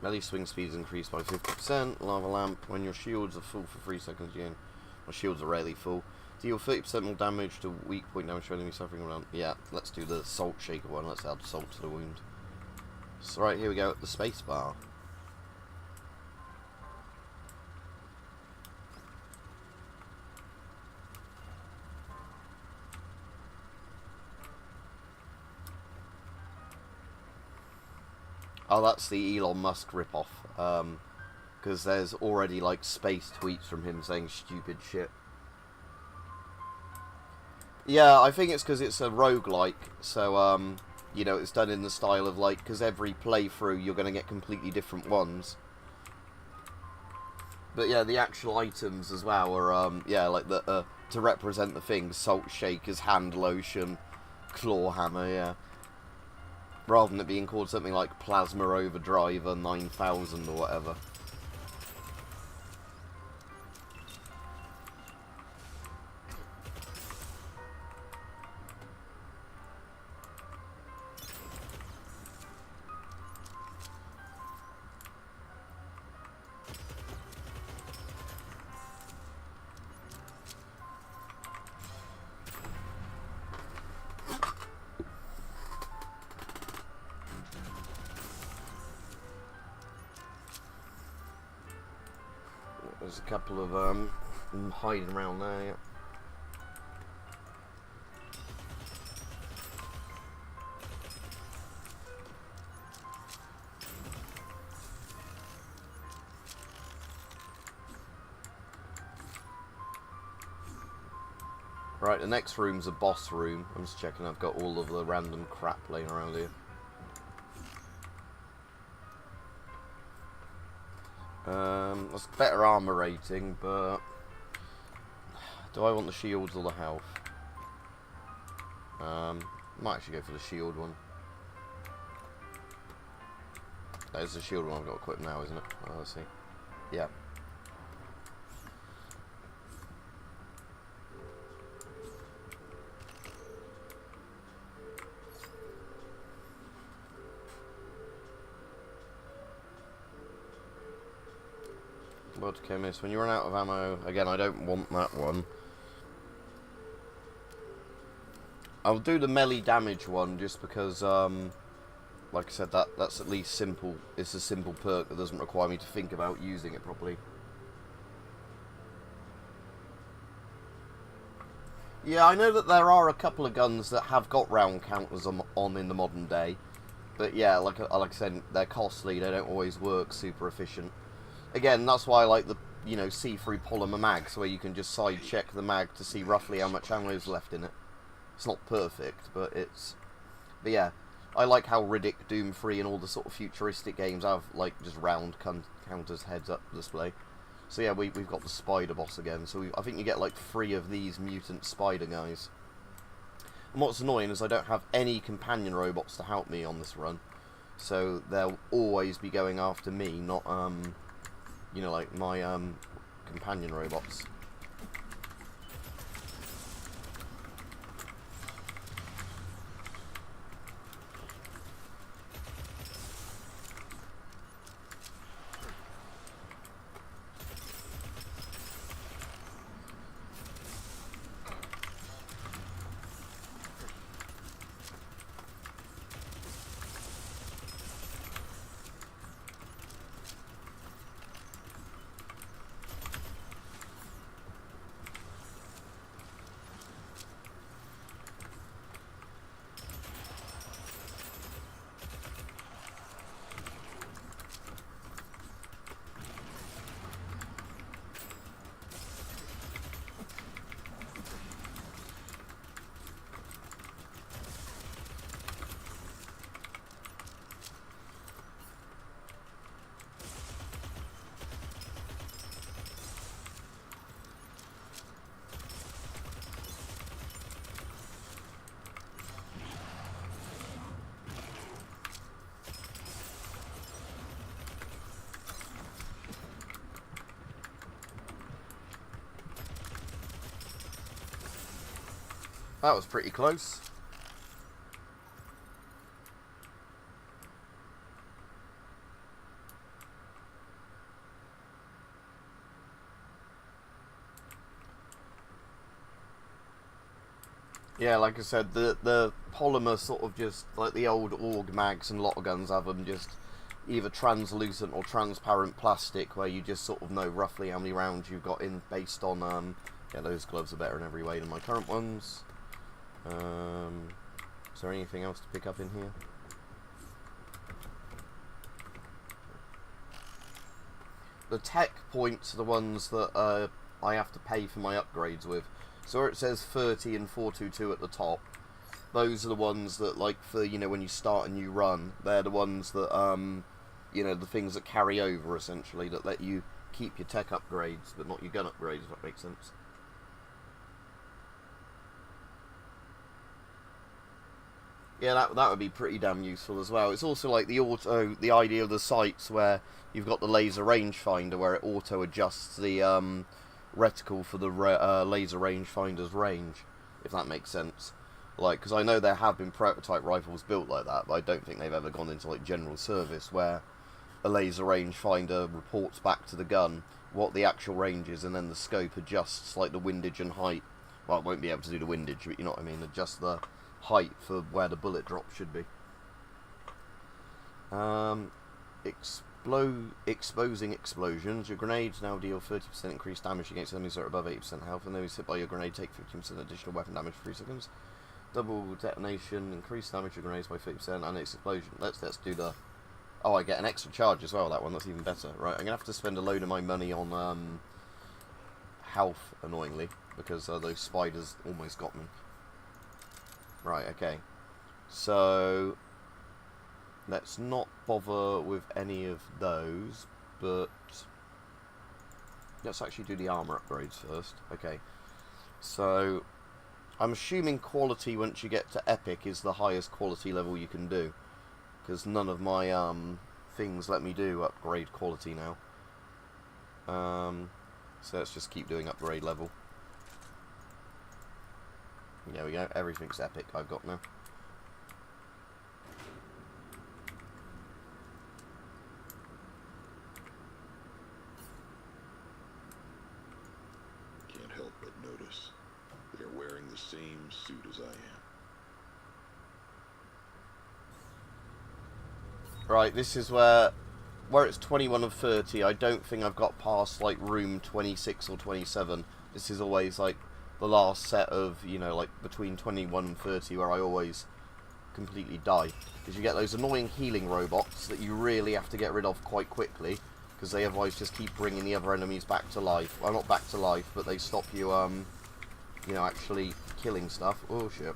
Melee swing speed is increased by 50%. Lava lamp. When your shields are full for 3 seconds, you well, shields are rarely full. Deal 30% more damage to weak point damage to enemy suffering around. Yeah, let's do the salt shaker one. Let's add salt to the wound. So right, here we go at the space bar. Oh, that's the Elon Musk ripoff. Because there's already like space tweets from him saying stupid shit. Yeah, I think it's because it's a roguelike, so you know, it's done in the style of like, because every playthrough you're going to get completely different ones. But yeah, the actual items as well are yeah, like the to represent the things: salt shakers, hand lotion, claw hammer. Yeah. Rather than it being called something like Plasma Overdriver 9000 or whatever. There's a couple of them hiding around there, yeah. Right, the next room's a boss room. I'm just checking I've got all of the random crap laying around here. That's better armor rating, but do I want the shields or the health? Might actually go for the shield one. There's the shield one I've got equipped now, isn't it? Oh, let's see. Yeah. Blood chemist. When you run out of ammo, again, I don't want that one. I'll do the melee damage one just because, like I said, that's at least simple. It's a simple perk that doesn't require me to think about using it properly. Yeah, I know that there are a couple of guns that have got round counters on in the modern day, but yeah, like I said, they're costly. They don't always work super efficient. Again, that's why I like the, you know, see-through polymer mags, where you can just side-check the mag to see roughly how much ammo is left in it. It's not perfect, but it's... But yeah, I like how Riddick, Doom 3, and all the sort of futuristic games have, like, just round counters, heads-up display. So yeah, we've got the spider boss again, so I think you get, like, 3 of these mutant spider guys. And what's annoying is I don't have any companion robots to help me on this run, so they'll always be going after me, not, you know, like my companion robots. That was pretty close. Yeah, like I said, the polymer sort of just, like the old AUG mags and lot of guns have them, just either translucent or transparent plastic where you just sort of know roughly how many rounds you've got in based on, yeah, those gloves are better in every way than my current ones. Is there anything else to pick up in here? The tech points are the ones that I have to pay for my upgrades with. So where it says 30 and 422 at the top, those are the ones that, like, for, you know, when you start a new run, they're the ones that, you know, the things that carry over, essentially, that let you keep your tech upgrades, but not your gun upgrades, if that makes sense. Yeah, that would be pretty damn useful as well. It's also like the idea of the sights where you've got the laser rangefinder where it auto adjusts the reticle for the laser rangefinder's range, if that makes sense. Like, because I know there have been prototype rifles built like that, but I don't think they've ever gone into like general service where a laser rangefinder reports back to the gun what the actual range is, and then the scope adjusts like the windage and height. Well, it won't be able to do the windage, but you know what I mean. Adjust the height for where the bullet drop should be. Exposing explosions. Your grenades now deal 30% increased damage against enemies that are above 80% health, and those hit by your grenade take 15% additional weapon damage for 3 seconds. Double detonation, increased damage of grenades by 50%, and its explosion. Let's do the... Oh, I get an extra charge as well, that one. That's even better. Right, I'm going to have to spend a load of my money on health, annoyingly, because those spiders almost got me. Right, okay. So, let's not bother with any of those, but let's actually do the armor upgrades first. Okay. So, I'm assuming quality once you get to epic is the highest quality level you can do, because none of my things let me do upgrade quality now. So let's just keep doing upgrade level. There we go, everything's epic I've got now. Can't help but notice they're wearing the same suit as I am. Right, this is where it's 21 of 30, I don't think I've got past like room 26 or 27. This is always like the last set of, you know, like between 21 and 30 where I always completely die. Because you get those annoying healing robots that you really have to get rid of quite quickly, because they otherwise just keep bringing the other enemies back to life. Well, not back to life, but they stop you, you know, actually killing stuff. Oh, shit.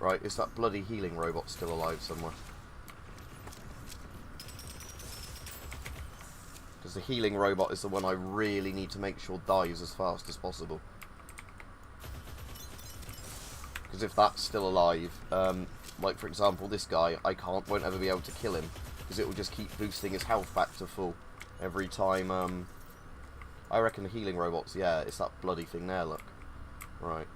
Right, is that bloody healing robot still alive somewhere? Because the healing robot is the one I really need to make sure dies as fast as possible. Because if that's still alive, like for example this guy, I won't ever be able to kill him, because it will just keep boosting his health back to full every time. I reckon the healing robots, yeah, it's that bloody thing there, look. Right.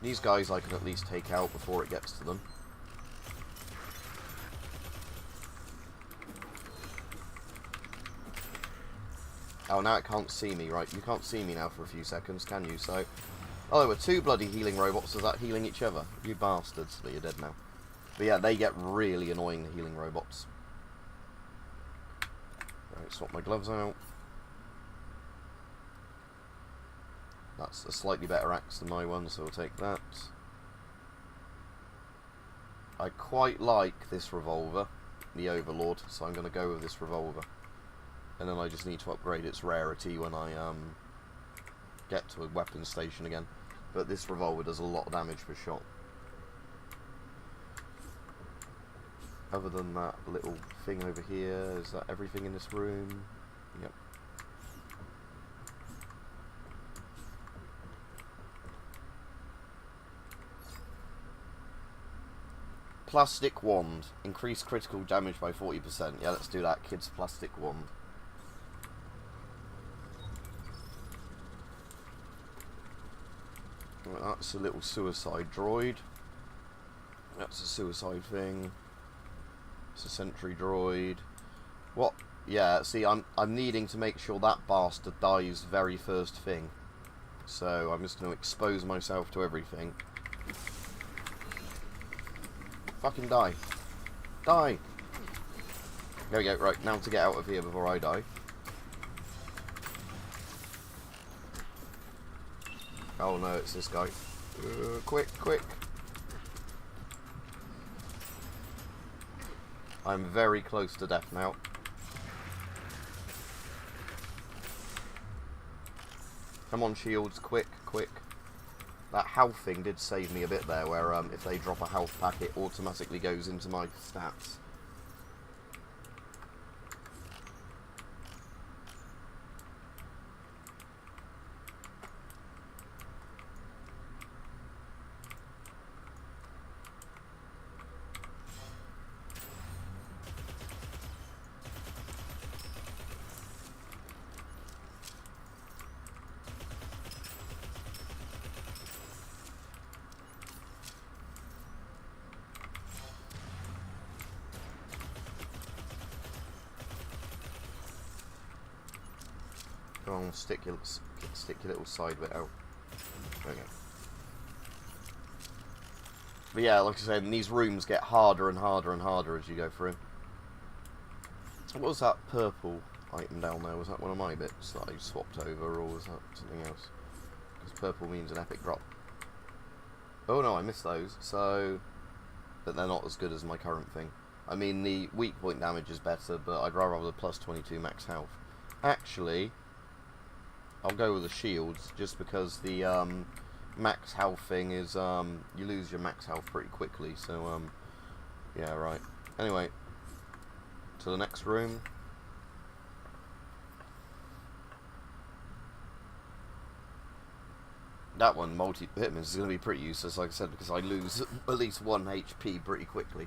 These guys I can at least take out before it gets to them. Oh, now it can't see me, right? You can't see me now for a few seconds, can you? So, oh, there were 2 bloody healing robots. Is that healing each other? You bastards. But you're dead now. But yeah, they get really annoying, the healing robots. Right, swap my gloves out. That's a slightly better axe than my one, so we'll take that. I quite like this revolver, the Overlord, so I'm going to go with this revolver. And then I just need to upgrade its rarity when I get to a weapons station again. But this revolver does a lot of damage per shot. Other than that little thing over here, is that everything in this room? Yep. Plastic wand. Increase critical damage by 40%. Yeah, let's do that. Kid's plastic wand. That's a little suicide droid. That's a suicide thing. It's a sentry droid. What? Yeah, see, I'm needing to make sure that bastard dies very first thing. So I'm just going to expose myself to everything. Fucking die. Die! There we go, right, now to get out of here before I die. Oh no, it's this guy. Quick, quick! I'm very close to death now. Come on, shields, quick, quick. That health thing did save me a bit there, where if they drop a health pack, it automatically goes into my stats. Come on, stick your little side bit out. There we go. But yeah, like I said, these rooms get harder and harder and harder as you go through. What was that purple item down there? Was that one of my bits that I swapped over, or was that something else? Because purple means an epic drop. Oh no, I missed those, so... But they're not as good as my current thing. I mean, the weak point damage is better, but I'd rather have the plus 22 max health. Actually... I'll go with the shields, just because the max health thing is, you lose your max health pretty quickly, so, yeah, right. Anyway, to the next room. That one, multi-hitmans, is going to be pretty useless, like I said, because I lose at least 1 HP pretty quickly.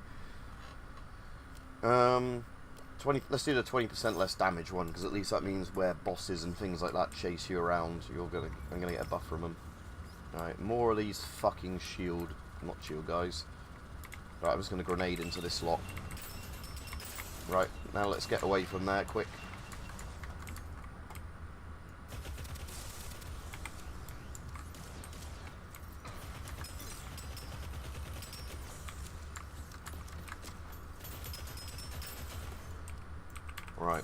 Let's do the 20% less damage one, because at least that means where bosses and things like that chase you around, I'm gonna get a buff from them. Alright, more of these fucking not shield guys. Right, I'm just gonna grenade into this lot. Right, now let's get away from there, quick. Right,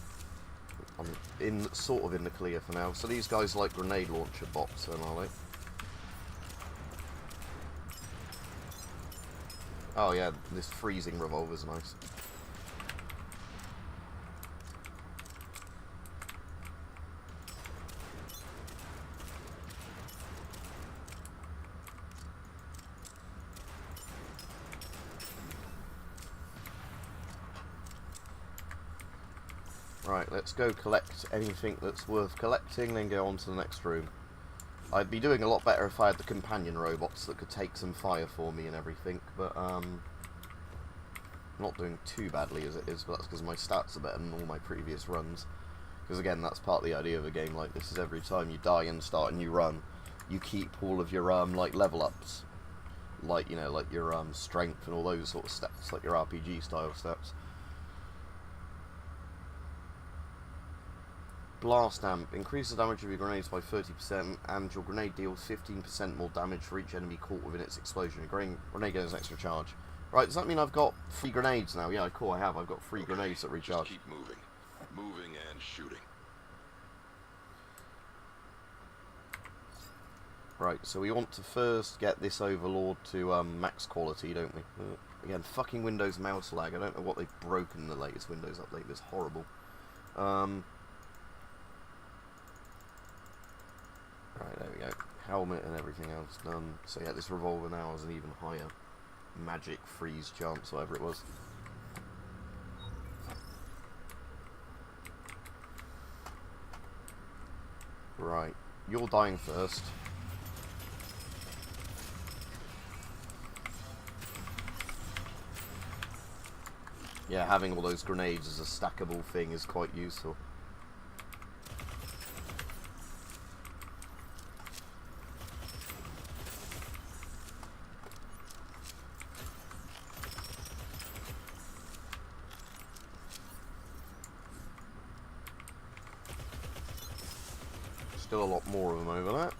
I'm sort of in the clear for now. So these guys are like grenade launcher bots, then, are they? Oh yeah, this freezing revolver's nice. Right, let's go collect anything that's worth collecting, then go on to the next room. I'd be doing a lot better if I had the companion robots that could take some fire for me and everything, but not doing too badly as it is, but that's because my stats are better than all my previous runs. Because again, that's part of the idea of a game like this, is every time you die and start a new run, you keep all of your like level ups. Like, you know, like your strength and all those sort of stats, like your RPG style stats. Blast amp. Increase the damage of your grenades by 30%, and your grenade deals 15% more damage for each enemy caught within its explosion. Your grenade gains an extra charge. Right, does that mean I've got 3 grenades now? Yeah, cool, I have. I've got 3 grenades that recharge. Just keep moving. Moving and shooting. Right, so we want to first get this Overlord to max quality, don't we? Again, fucking Windows mouse lag. I don't know what they've broken in the latest Windows update. It's horrible. Right, there we go. Helmet and everything else done. So yeah, this revolver now has an even higher magic freeze chance, whatever it was. Right, you're dying first. Yeah, having all those grenades as a stackable thing is quite useful. Still a lot more of them over there.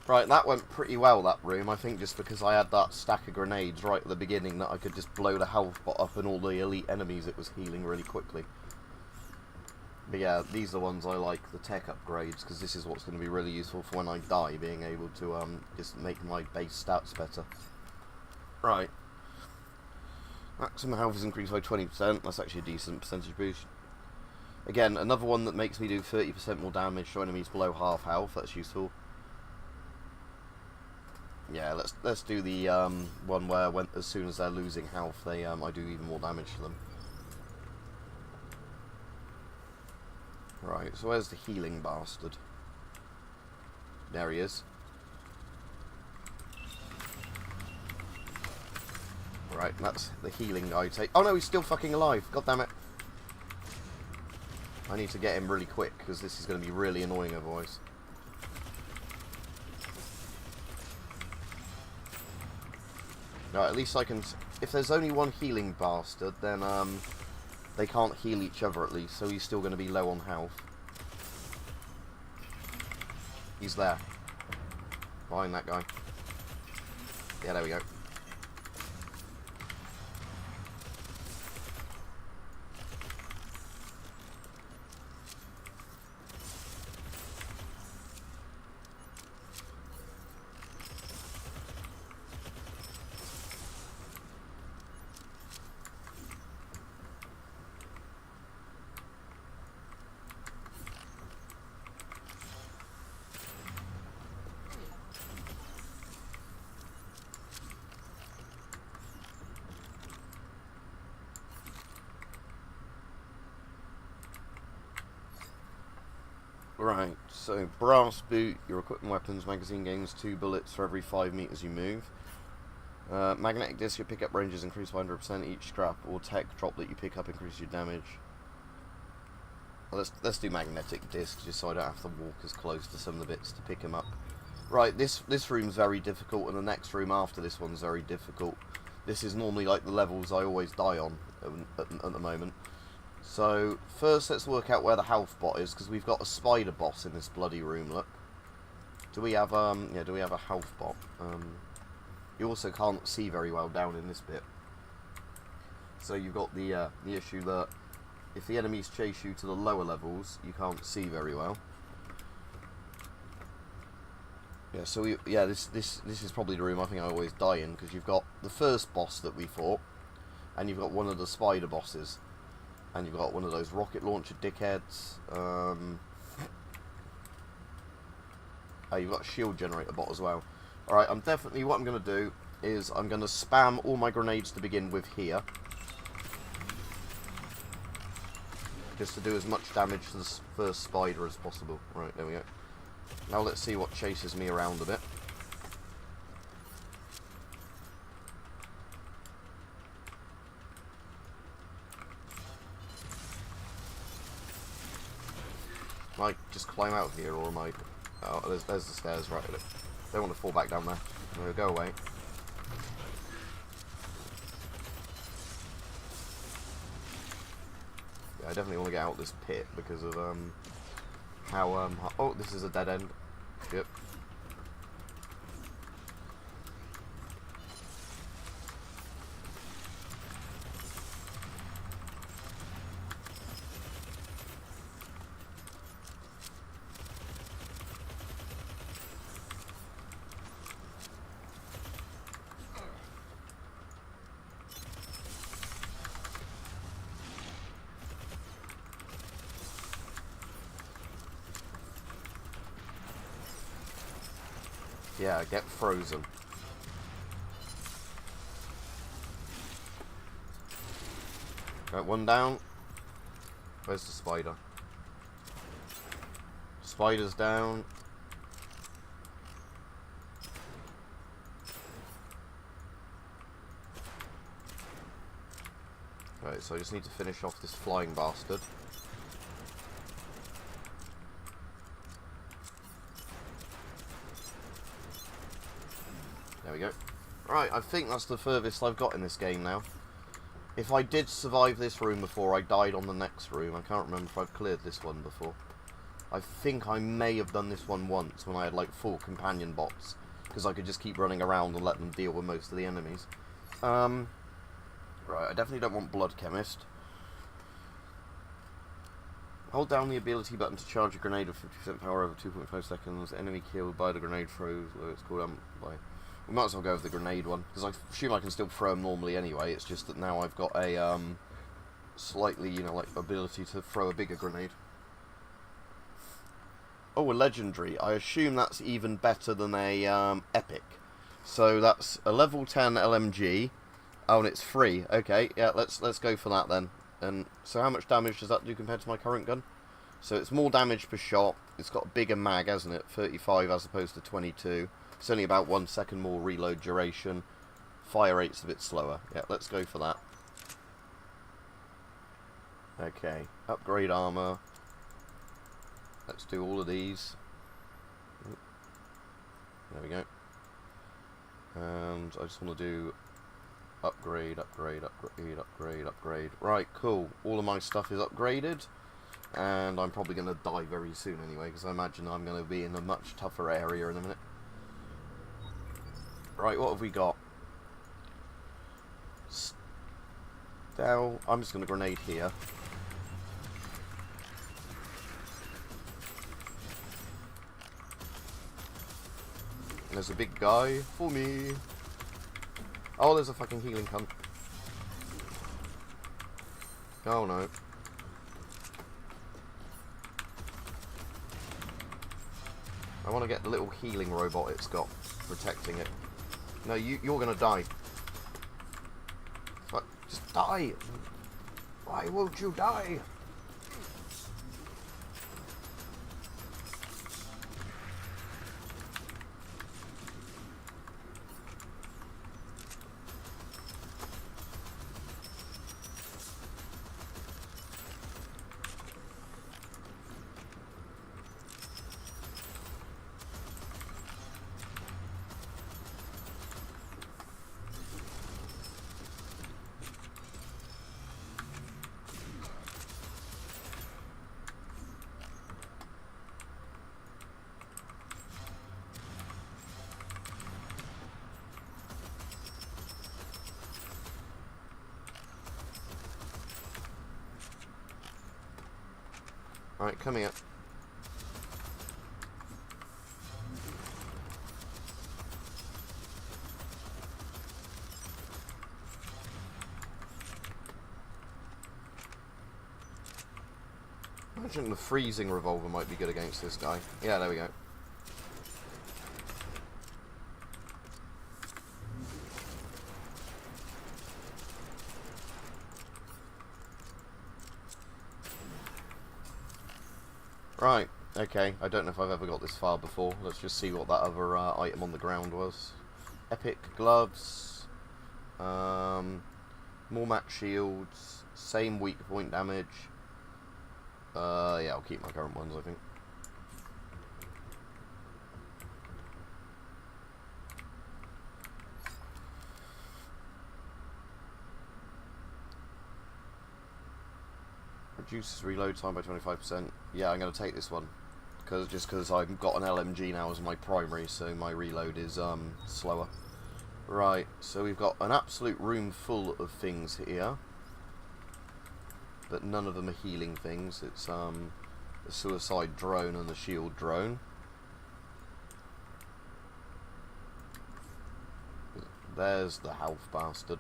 Right, that went pretty well, that room, I think just because I had that stack of grenades right at the beginning that I could just blow the health bot up and all the elite enemies it was healing really quickly. But yeah, these are the ones I like, the tech upgrades, because this is what's going to be really useful for when I die, being able to just make my base stats better. Right. Maximum health is increased by 20%, that's actually a decent percentage boost. Again, another one that makes me do 30% more damage to enemies below half health, that's useful. Yeah, let's do the one where as soon as they're losing health, I do even more damage to them. Right, so where's the healing bastard? There he is. Right, that's the healing guy. Oh no, he's still fucking alive. God damn it. I need to get him really quick because this is going to be really annoying otherwise. Right, at least I can... If there's only one healing bastard, then they can't heal each other at least, so he's still going to be low on health. He's there. Behind that guy. Yeah, there we go. Right, so brass boot, your equipment weapons, magazine gains 2 bullets for every 5 meters you move. Magnetic disc, your pickup range is increased by 100%. Each scrap or tech drop that you pick up increases your damage. Well, let's do magnetic disc just so I don't have to walk as close to some of the bits to pick them up. Right, this room's very difficult, and the next room after this one's very difficult. This is normally like the levels I always die on at the moment. So, first let's work out where the health bot is, because we've got a spider boss in this bloody room, look. Do we have, yeah, do we have a health bot? You also can't see very well down in this bit. So you've got the issue that if the enemies chase you to the lower levels, you can't see very well. Yeah, so this is probably the room I think I always die in, because you've got the first boss that we fought, and you've got one of the spider bosses. And you've got one of those rocket launcher dickheads. Oh, you've got a shield generator bot as well. Alright, what I'm going to do is I'm going to spam all my grenades to begin with here. Just to do as much damage to the first spider as possible. Right, there we go. Now let's see what chases me around a bit. Am I just climb out here, or am I... Oh, there's the stairs, right. Don't want to fall back down there. No, go away. Yeah, I definitely want to get out of this pit because of, how, oh, this is a dead end. Yep. Yeah, get frozen. Right, one down. Where's the spider? Spider's down. Right, so I just need to finish off this flying bastard. There we go. Right, I think that's the furthest I've got in this game now. If I did survive this room before, I died on the next room. I can't remember if I've cleared this one before. I think I may have done this one once when I had like 4 companion bots, because I could just keep running around and let them deal with most of the enemies. Right, I definitely don't want Blood Chemist. Hold down the ability button to charge a grenade with 50% power over 2.5 seconds. Enemy killed by the grenade throws. It's called by. We might as well go with the grenade one, because I assume I can still throw them normally anyway. It's just that now I've got a slightly, you know, like ability to throw a bigger grenade. Oh, a legendary. I assume that's even better than a epic. So that's a level 10 LMG. Oh, and it's free. Okay, yeah, let's go for that then. And so how much damage does that do compared to my current gun? So it's more damage per shot. It's got a bigger mag, hasn't it? 35 as opposed to 22. It's only about 1 second more reload duration. Fire rate's a bit slower. Yeah, let's go for that. Okay, upgrade armor. Let's do all of these. There we go. And I just want to do upgrade, upgrade, upgrade, upgrade, upgrade. Right, cool. All of my stuff is upgraded. And I'm probably going to die very soon anyway, because I imagine I'm going to be in a much tougher area in a minute. Right, what have we got? I'm just going to grenade here. There's a big guy for me. Oh, there's a fucking healing cunt. Oh no. I want to get the little healing robot it's got protecting it. No, you're gonna die. What? Just die! Why won't you die? Alright, come here. I imagine the freezing revolver might be good against this guy. Yeah, there we go. Right, okay, I don't know if I've ever got this far before. Let's just see what that other item on the ground was. Epic gloves, more max shields, same weak point damage. Yeah, I'll keep my current ones, I think. Reduces reload time by 25%. Yeah, I'm going to take this one. Just because I've got an LMG now as my primary, so my reload is slower. Right, so we've got an absolute room full of things here. But none of them are healing things. It's the suicide drone and the shield drone. There's the health bastard.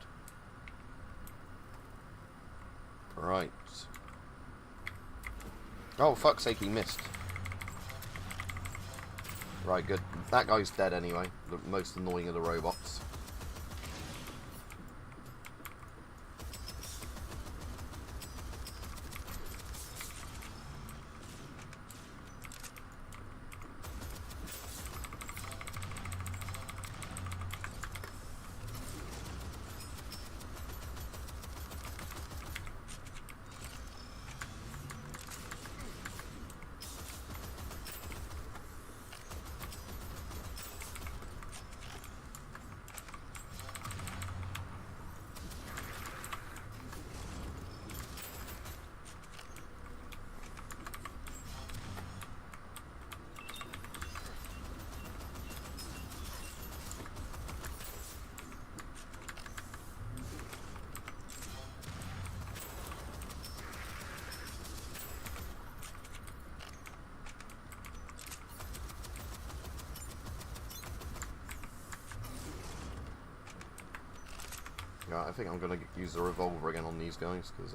Right. Oh, fuck's sake, he missed. Right, good. That guy's dead anyway. The most annoying of the robots. Yeah, I think I'm going to use the revolver again on these guys, because,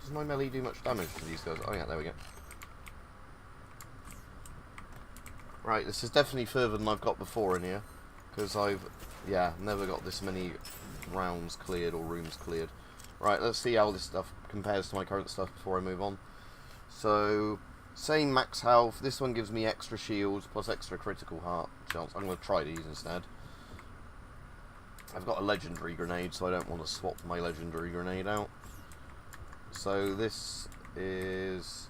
does my melee do much damage to these guys? Oh yeah, there we go. Right, this is definitely further than I've got before in here, because I've, yeah, never got this many rounds cleared or rooms cleared. Right, let's see how this stuff compares to my current stuff before I move on. So, same max health. This one gives me extra shields plus extra critical heart chance. I'm going to try these instead. I've got a legendary grenade, so I don't want to swap my legendary grenade out. So this is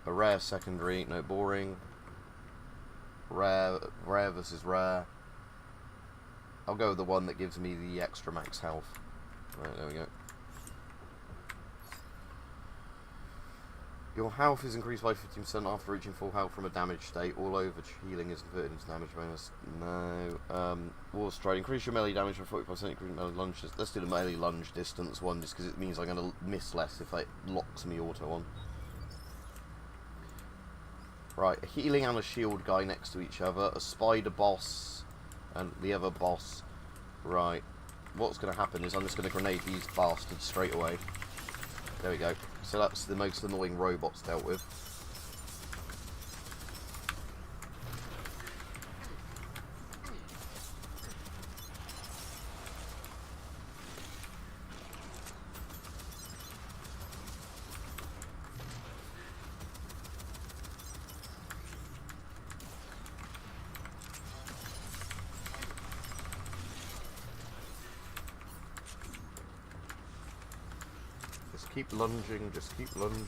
a rare secondary, no boring. Rare versus rare. I'll go with the one that gives me the extra max health. Right, there we go. Your health is increased by 15% after reaching full health from a damage state. All over healing is converted into damage bonus. No. War Stride. Increase your melee damage by 40%. Increase melee lunge. Let's do the melee lunge distance one, just because it means I'm going to miss less if it locks me auto on. Right, a healing and a shield guy next to each other. A spider boss and the other boss. Right. What's going to happen is I'm just going to grenade these bastards straight away. There we go. So that's the most annoying robots dealt with. Keep lunging, just keep lunging.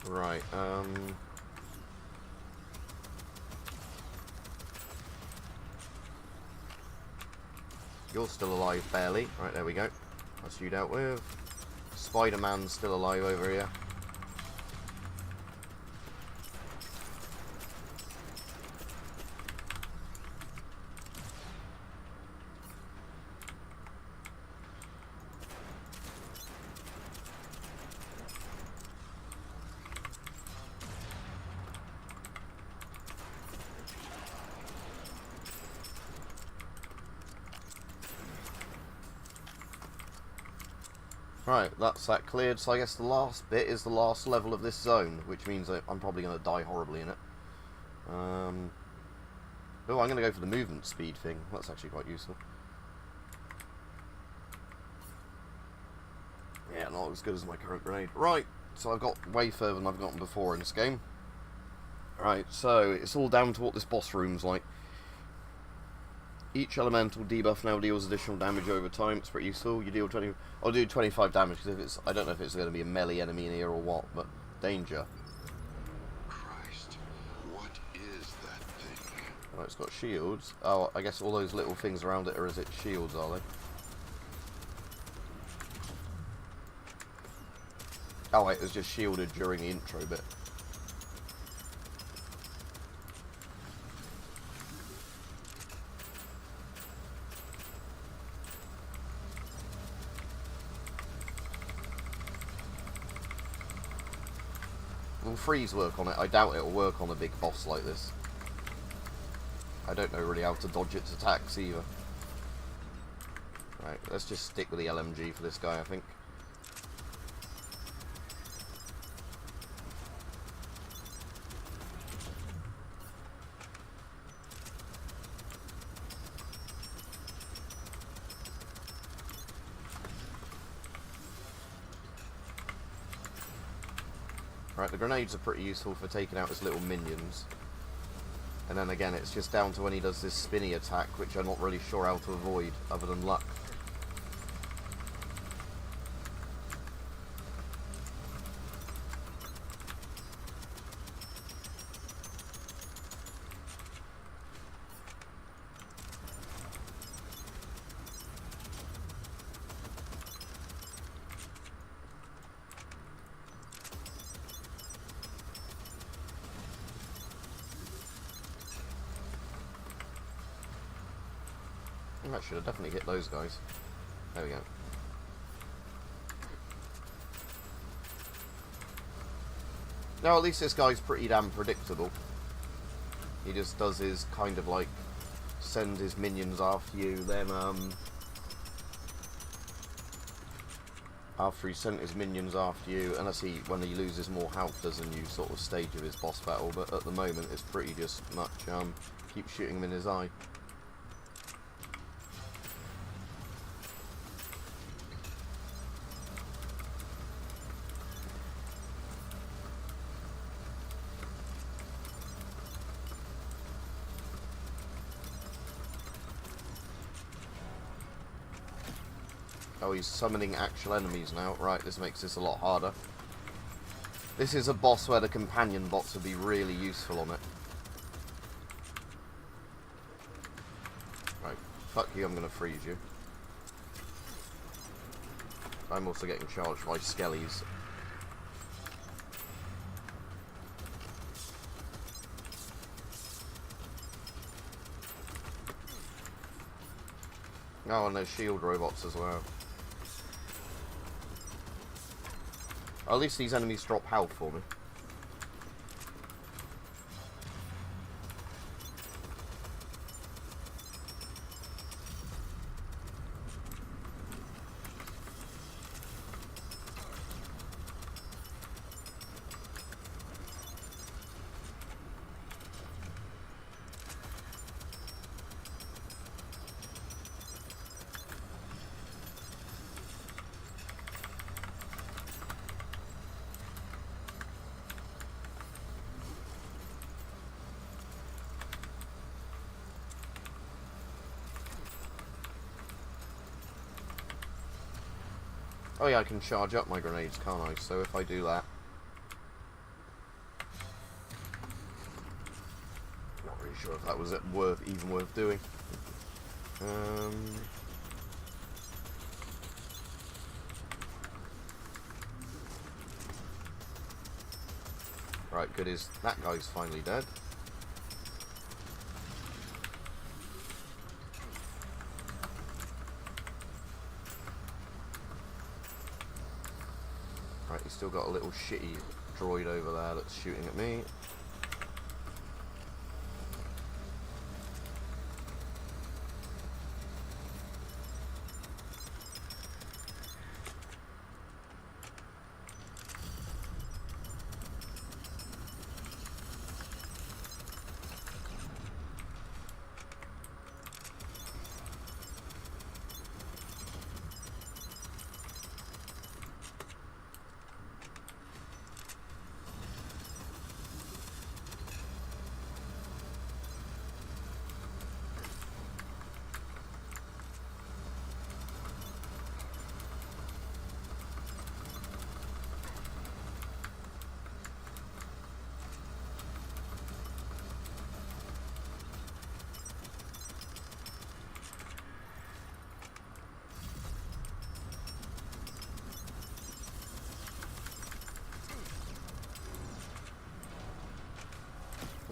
Right, you're still alive, barely. Right, there we go. That's you dealt with. Spider-Man's still alive over here. Right, that's that cleared, so I guess the last bit is the last level of this zone, which means that I'm probably going to die horribly in it. Oh, I'm going to go for the movement speed thing. That's actually quite useful. Yeah, not as good as my current grenade. Right, so I've got way further than I've gotten before in this game. Right, so it's all down to what this boss room's like. Each elemental debuff now deals additional damage over time. It's pretty useful. You deal 20. I'll do 25 damage because if it's, I don't know if it's going to be a melee enemy in here or what, but danger. Christ, what is that thing? Oh, it's got shields. Oh, I guess all those little things around it are as its shields, are they? Oh wait, it was just shielded during the intro bit. Will freeze work on it? I doubt it'll work on a big boss like this. I don't know really how to dodge its attacks either. Right, let's just stick with the LMG for this guy, I think. Right, the grenades are pretty useful for taking out his little minions. And then again, it's just down to when he does this spinny attack, which I'm not really sure how to avoid, other than luck. That should have definitely hit those guys. There we go. Now at least this guy's pretty damn predictable. He just does his kind of like send his minions after you, then after he sent his minions after you, unless when he loses more health, does a new sort of stage of his boss battle, but at the moment it's pretty just much keep shooting him in his eye. Oh, he's summoning actual enemies now. Right, this makes this a lot harder. This is a boss where the companion bots would be really useful on it. Right, fuck you, I'm gonna freeze you. I'm also getting charged by skellies. Oh, and there's shield robots as well. At least these enemies drop health for me. Oh yeah, I can charge up my grenades, can't I? So if I do that... Not really sure if that was even worth doing. Right, good is that guy's finally dead. Right, he's still got a little shitty droid over there that's shooting at me.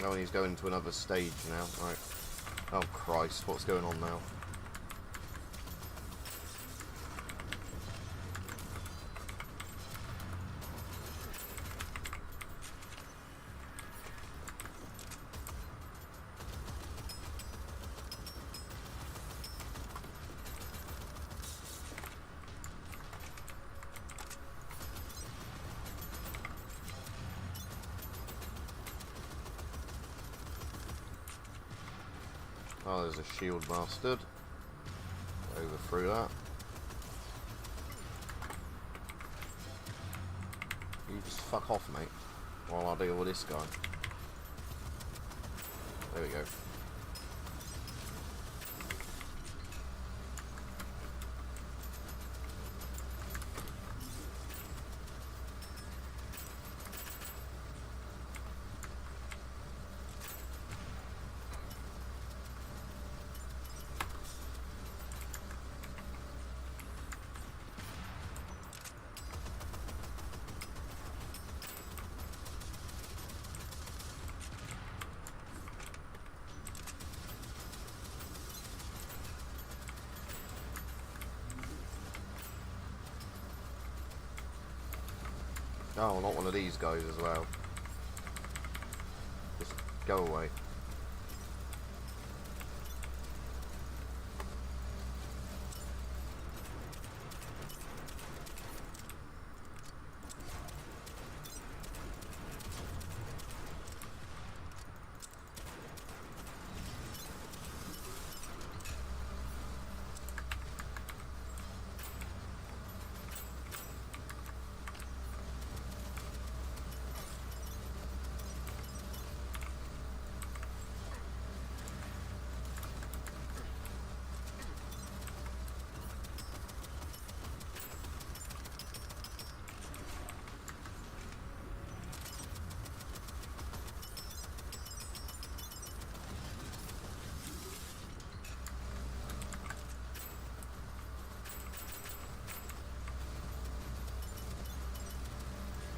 Oh, and he's going to another stage now. Right. Oh Christ, what's going on now? Oh, there's a shield bastard. Over through that. You just fuck off, mate, while I deal with this guy. There we go. Oh, not one of these guys as well. Just go away.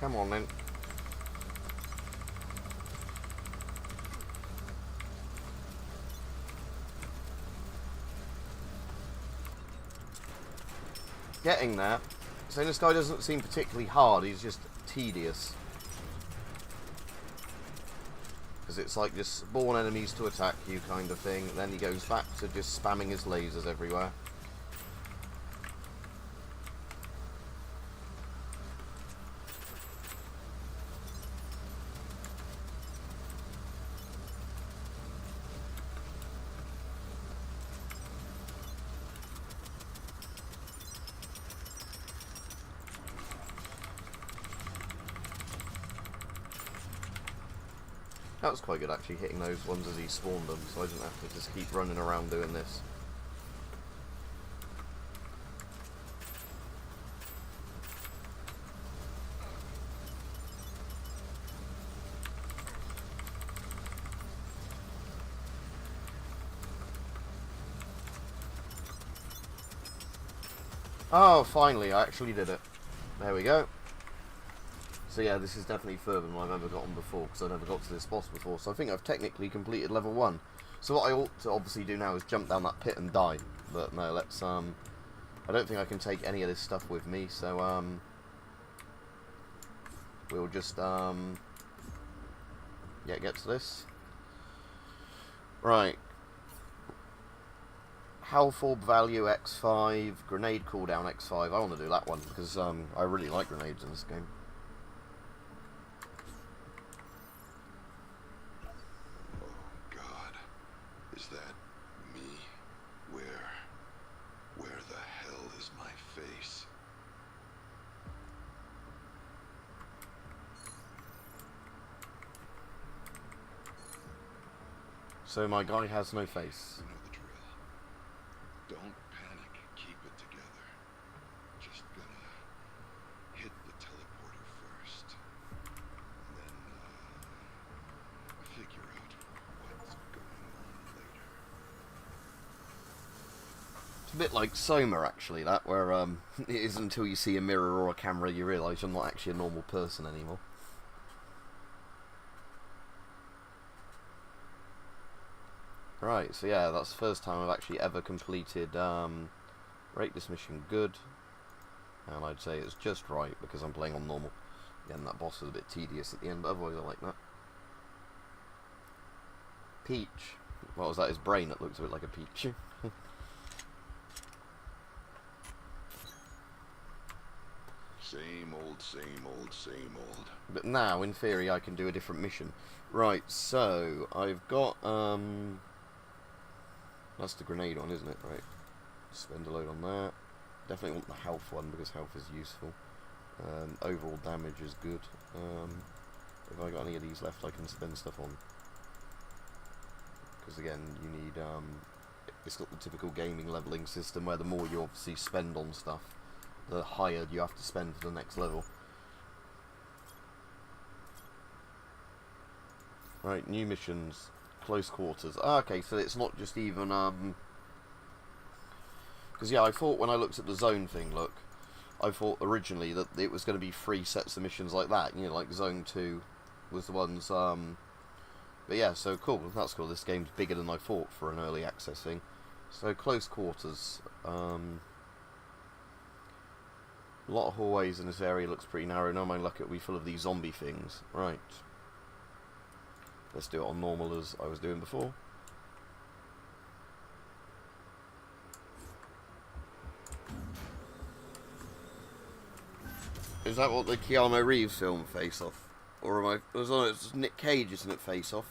Come on then. Getting there. So this guy doesn't seem particularly hard, he's just tedious. Because it's like just spawn enemies to attack you kind of thing, then he goes back to just spamming his lasers everywhere. That was quite good actually, hitting those ones as he spawned them, so I didn't have to just keep running around doing this. Oh, finally, I actually did it. There we go. So yeah, this is definitely further than I've ever gotten before, because I never got to this boss before, so I think I've technically completed level 1. So what I ought to obviously do now is jump down that pit and die, but no, let's, I don't think I can take any of this stuff with me, so, we'll just, yeah, get to this. Right. Health orb value X5, grenade cooldown X5, I want to do that one, because, I really like grenades in this game. Is that me? Where the hell is my face? So my guy has no face. You know the drill. Don't panic, keep it together. Just gonna hit the teleporter first. And then, figure out what's going on later. It's a bit like Soma, actually, that, where it is until you see a mirror or a camera you realise you're not actually a normal person anymore. Right, so yeah, that's the first time I've actually ever completed, rate this mission good, and I'd say it's just right, because I'm playing on normal. Again, that boss was a bit tedious at the end, but otherwise I like that. Peach. What was that, his brain that looks a bit like a peach? Same old, same old, same old. But now, in theory, I can do a different mission. Right, so, I've got, that's the grenade one, isn't it? Right. Spend a load on that. Definitely want the health one, because health is useful. Overall damage is good. If I got any of these left, I can spend stuff on. Because again, you need, it's got the typical gaming leveling system, where the more you obviously spend on stuff, the higher you have to spend for the next level. Right, new missions. Close quarters. Ah, okay, so it's not just even, because yeah, I thought when I looked at the zone thing, look, I thought originally that it was going to be 3 sets of missions like that, you know, like Zone 2 was the ones, but yeah, so cool, that's cool, this game's bigger than I thought for an early access thing. So, close quarters, A lot of hallways in this area. Looks pretty narrow. No, my luck, it'll be full of these zombie things. Right. Let's do it on normal as I was doing before. Is that what the Keanu Reeves film Face Off? Or am I... It's Nick Cage, isn't it, Face Off?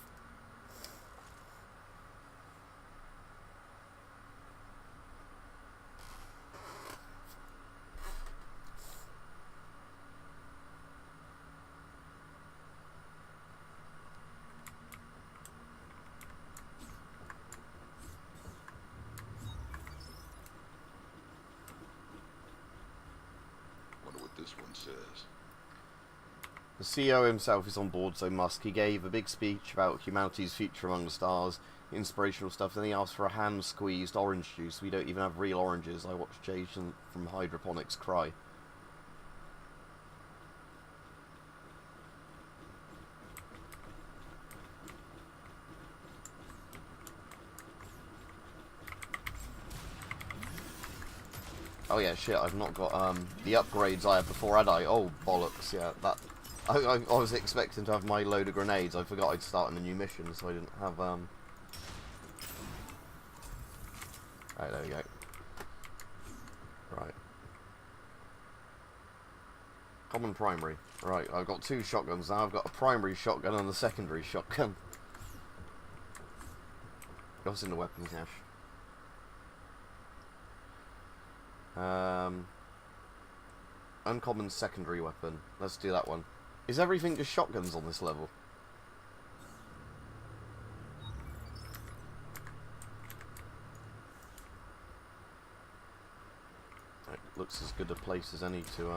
This one says. The CEO himself is on board, so Musk. He gave a big speech about humanity's future among the stars, inspirational stuff. Then he asked for a hand-squeezed orange juice. We don't even have real oranges. I watched Jason from Hydroponics cry. Oh yeah, shit, I've not got the upgrades I had before, had I? Oh, bollocks, yeah, that... I was expecting to have my load of grenades. I forgot I'd start in a new mission, so I didn't have, Right, there we go. Right. Common primary. Right, I've got 2 shotguns now. I've got a primary shotgun and a secondary shotgun. What's in the weapon cache? Uncommon secondary weapon. Let's do that one. Is everything just shotguns on this level? It looks as good a place as any to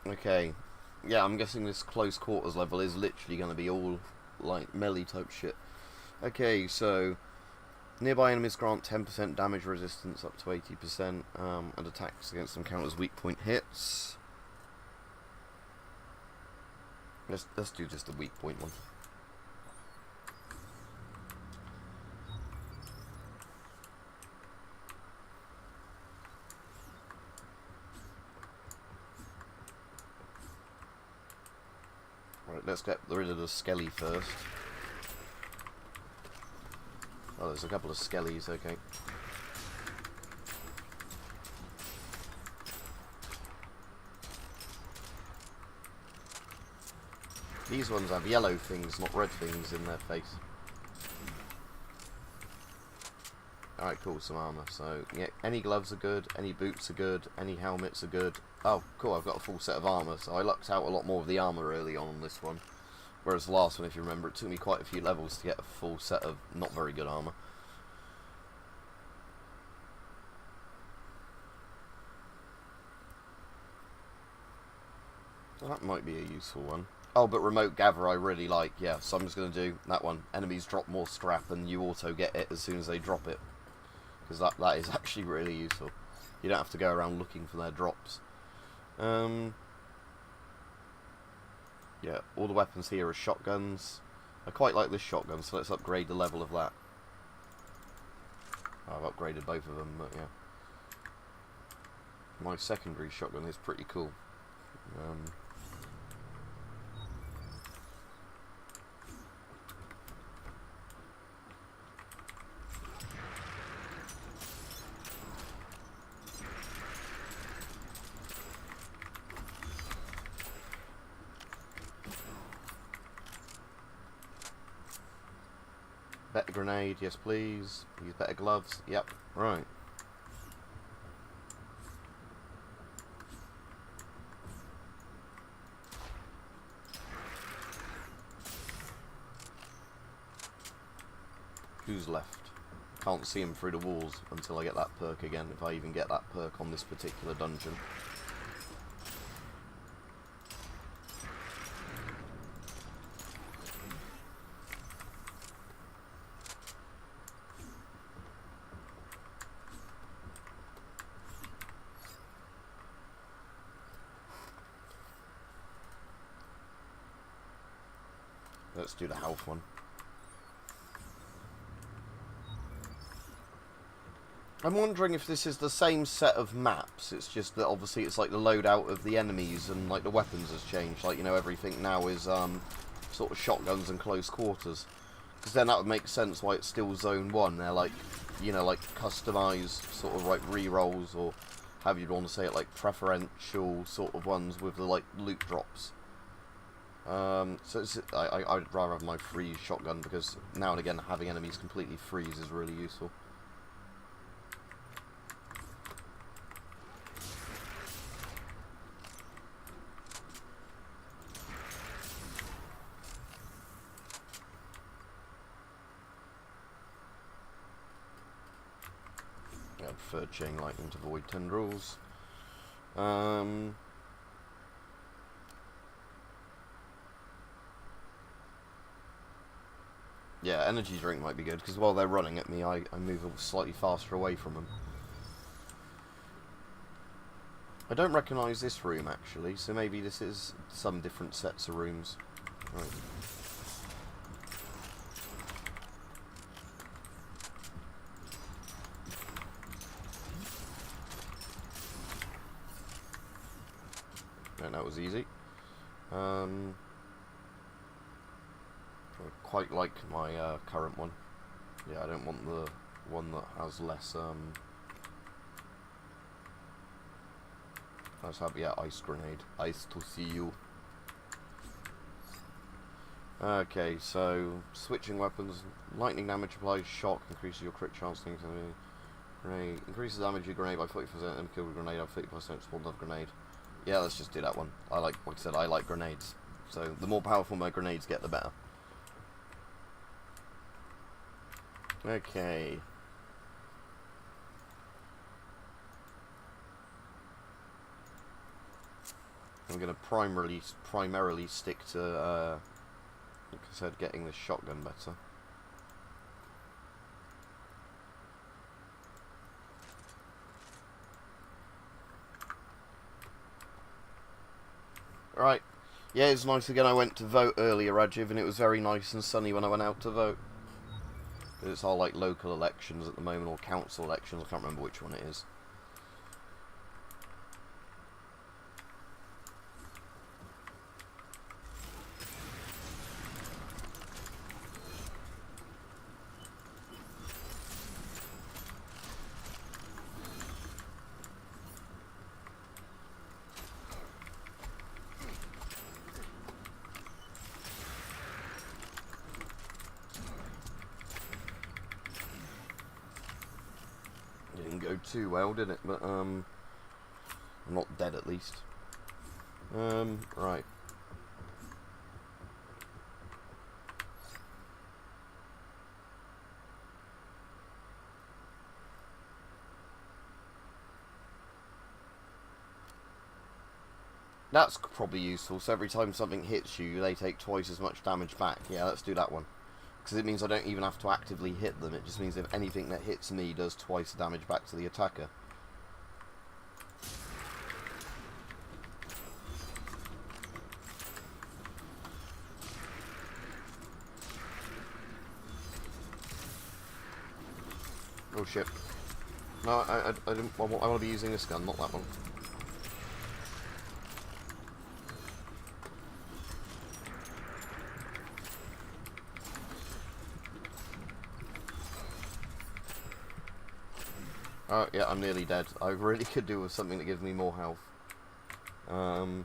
Okay, yeah, I'm guessing this close quarters level is literally going to be all, like, melee type shit. Okay, so, nearby enemies grant 10% damage resistance up to 80%, and attacks against them count as weak point hits. Let's do just the weak point one. Let's get rid of the skelly first. Oh, there's a couple of skellies, okay. These ones have yellow things, not red things in their face. Alright, cool, some armour. So, yeah, any gloves are good, any boots are good, any helmets are good. Oh, cool, I've got a full set of armour, so I lucked out a lot more of the armour early on this one. Whereas the last one, if you remember, it took me quite a few levels to get a full set of not very good armour. So that might be a useful one. Oh, but remote gather I really like, yeah, so I'm just going to do that one. Enemies drop more scrap and you auto get it as soon as they drop it. Because that is actually really useful. You don't have to go around looking for their drops. Yeah, all the weapons here are shotguns. I quite like this shotgun, so let's upgrade the level of that. I've upgraded both of them, but yeah. My secondary shotgun is pretty cool. Better grenade, yes please. Use better gloves, yep, right. Who's left? can't see them through the walls until I get that perk again, if I even get that perk on this particular dungeon. Let's do the health one. I'm wondering if this is the same set of maps. It's just that obviously it's like the loadout of the enemies and like the weapons has changed. Like, you know, everything now is sort of shotguns and close quarters. Because then that would make sense why it's still Zone 1. They're like, you know, like customized sort of like re-rolls, or however you'd want to say it, like preferential sort of ones with the like loot drops. So I'd rather have my freeze shotgun, because now and again having enemies completely freeze is really useful. I prefer chain lightning to void tendrils. Yeah, energy drink might be good, because while they're running at me, I move slightly faster away from them. I don't recognise this room, actually, so maybe this is some different sets of rooms. Right. And that was easy. I quite like my current one. Yeah, I don't want the one that has less. Let's have, yeah, ice grenade. Ice to see you. Okay, so switching weapons. Lightning damage applies shock, increases your crit chance. Grenade increases damage your grenade by 40%, and kill with grenade by 50% spawn another grenade. Yeah, let's just do that one. Like I said, I like grenades. So the more powerful my grenades get, the better. Okay. I'm going to primarily stick to, like I said, getting the shotgun better. Right. Yeah, it's nice again. I went to vote earlier, Rajiv, and it was very nice and sunny when I went out to vote. It's all like local elections at the moment, or council elections. I can't remember which one it is. Didn't go too well, did it? But I'm not dead at least. Right. That's probably useful, so every time something hits you, they take twice as much damage back. Yeah, let's do that one. Because it means I don't even have to actively hit them, it just means if anything that hits me does twice the damage back to the attacker. Oh shit. No, I want to be using this gun, not that one. Oh, yeah, I'm nearly dead. I really could do with something that gives me more health. Not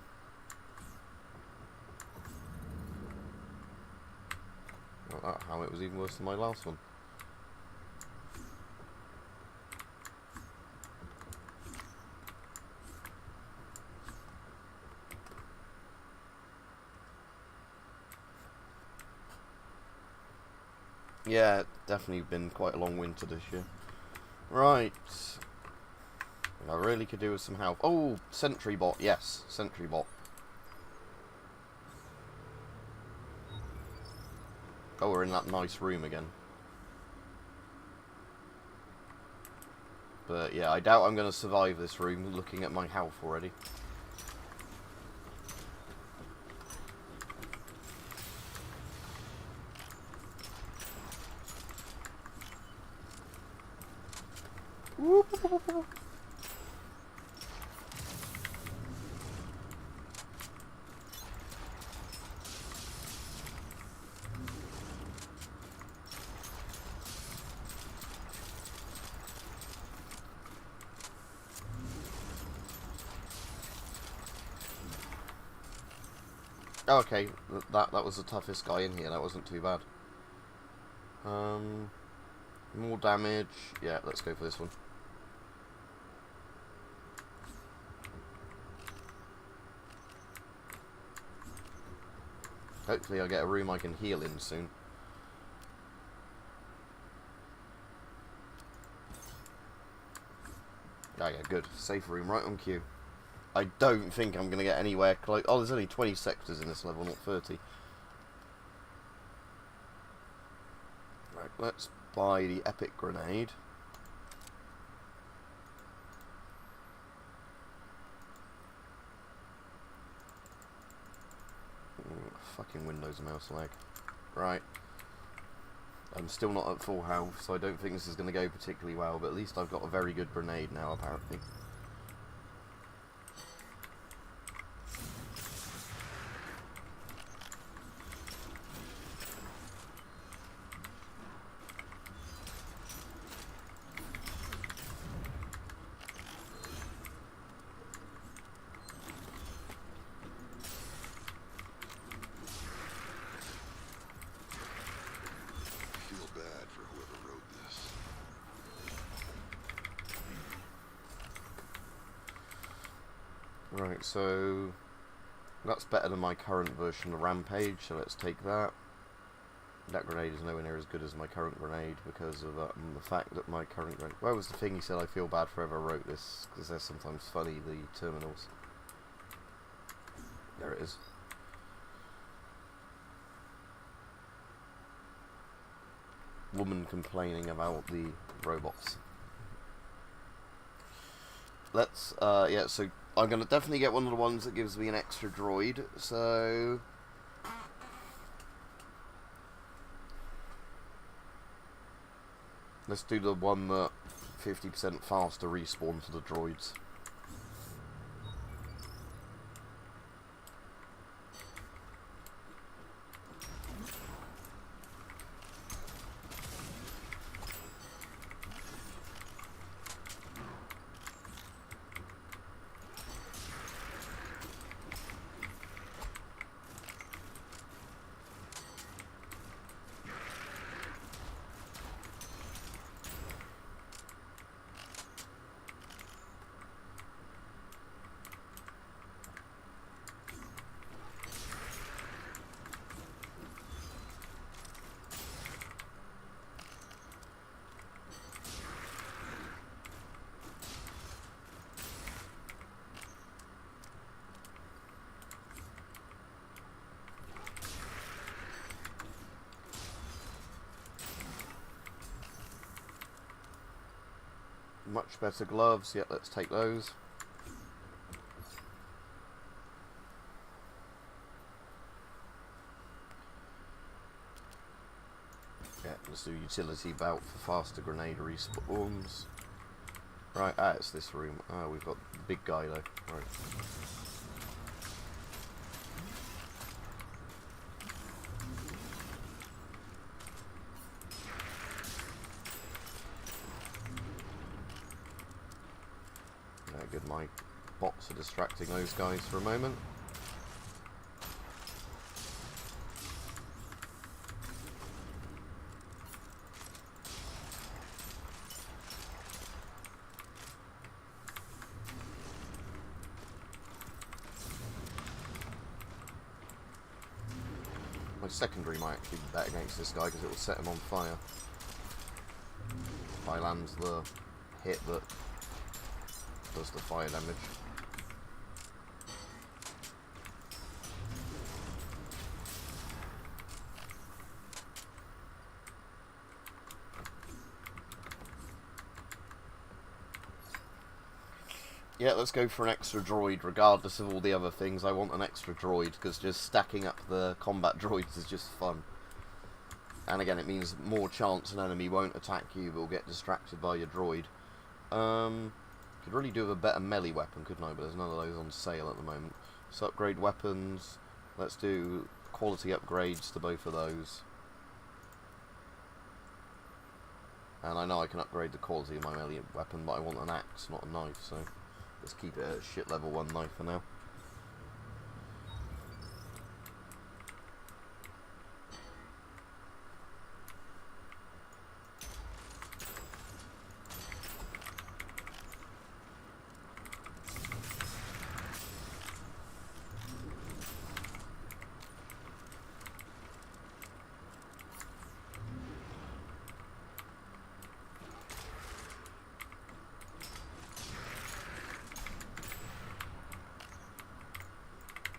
that how it was even worse than my last one. Yeah, definitely been quite a long winter this year. Right. I really could do with some health. Oh, sentry bot. Yes, sentry bot. Oh, we're in that nice room again. But yeah, I doubt I'm going to survive this room looking at my health already. Okay, that was the toughest guy in here. That wasn't too bad. More damage. Yeah, let's go for this one. Hopefully I get a room I can heal in soon. Yeah, good. Safe room, right on cue. I don't think I'm going to get anywhere close. Oh, there's only 20 sectors in this level, not 30. Right, let's buy the epic grenade. Fucking Windows mouse lag. Right. I'm still not at full health, so I don't think this is going to go particularly well, but at least I've got a very good grenade now, apparently. Right, so that's better than my current version of Rampage, so let's take that. That grenade is nowhere near as good as my current grenade because of the fact that my current grenade... Where was the thing he said I feel bad for ever wrote this? Because they're sometimes funny, the terminals. There it is. Woman complaining about the robots. Let's, yeah, so I'm going to definitely get one of the ones that gives me an extra droid, so... Let's do the one that 50% faster respawn for the droids. Much better gloves, yeah, let's take those. Yeah, let's do utility belt for faster grenade respawns. Right, it's this room. We've got the big guy though. Right. Good, my bots are distracting those guys for a moment. My secondary might actually be better against this guy because it will set him on fire. I lands the hit that does the fire damage. Yeah, let's go for an extra droid, regardless of all the other things. I want an extra droid, because just stacking up the combat droids is just fun. And again, it means more chance an enemy won't attack you, but will get distracted by your droid. Could really do with a better melee weapon, couldn't I? But there's none of those on sale at the moment. So upgrade weapons. Let's do quality upgrades to both of those. And I know I can upgrade the quality of my melee weapon, but I want an axe, not a knife, so let's keep it at shit level 1 knife for now.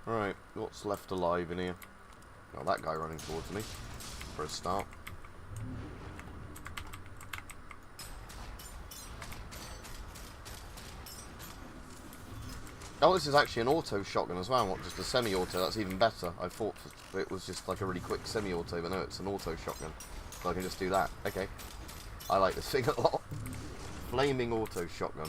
Right, what's left alive in here? Oh, that guy running towards me, for a start. Oh, this is actually an auto shotgun as well, not just a semi-auto. That's even better. I thought it was just like a really quick semi-auto, but no, it's an auto shotgun. So I can just do that. Okay. I like this thing a lot. Flaming auto shotgun.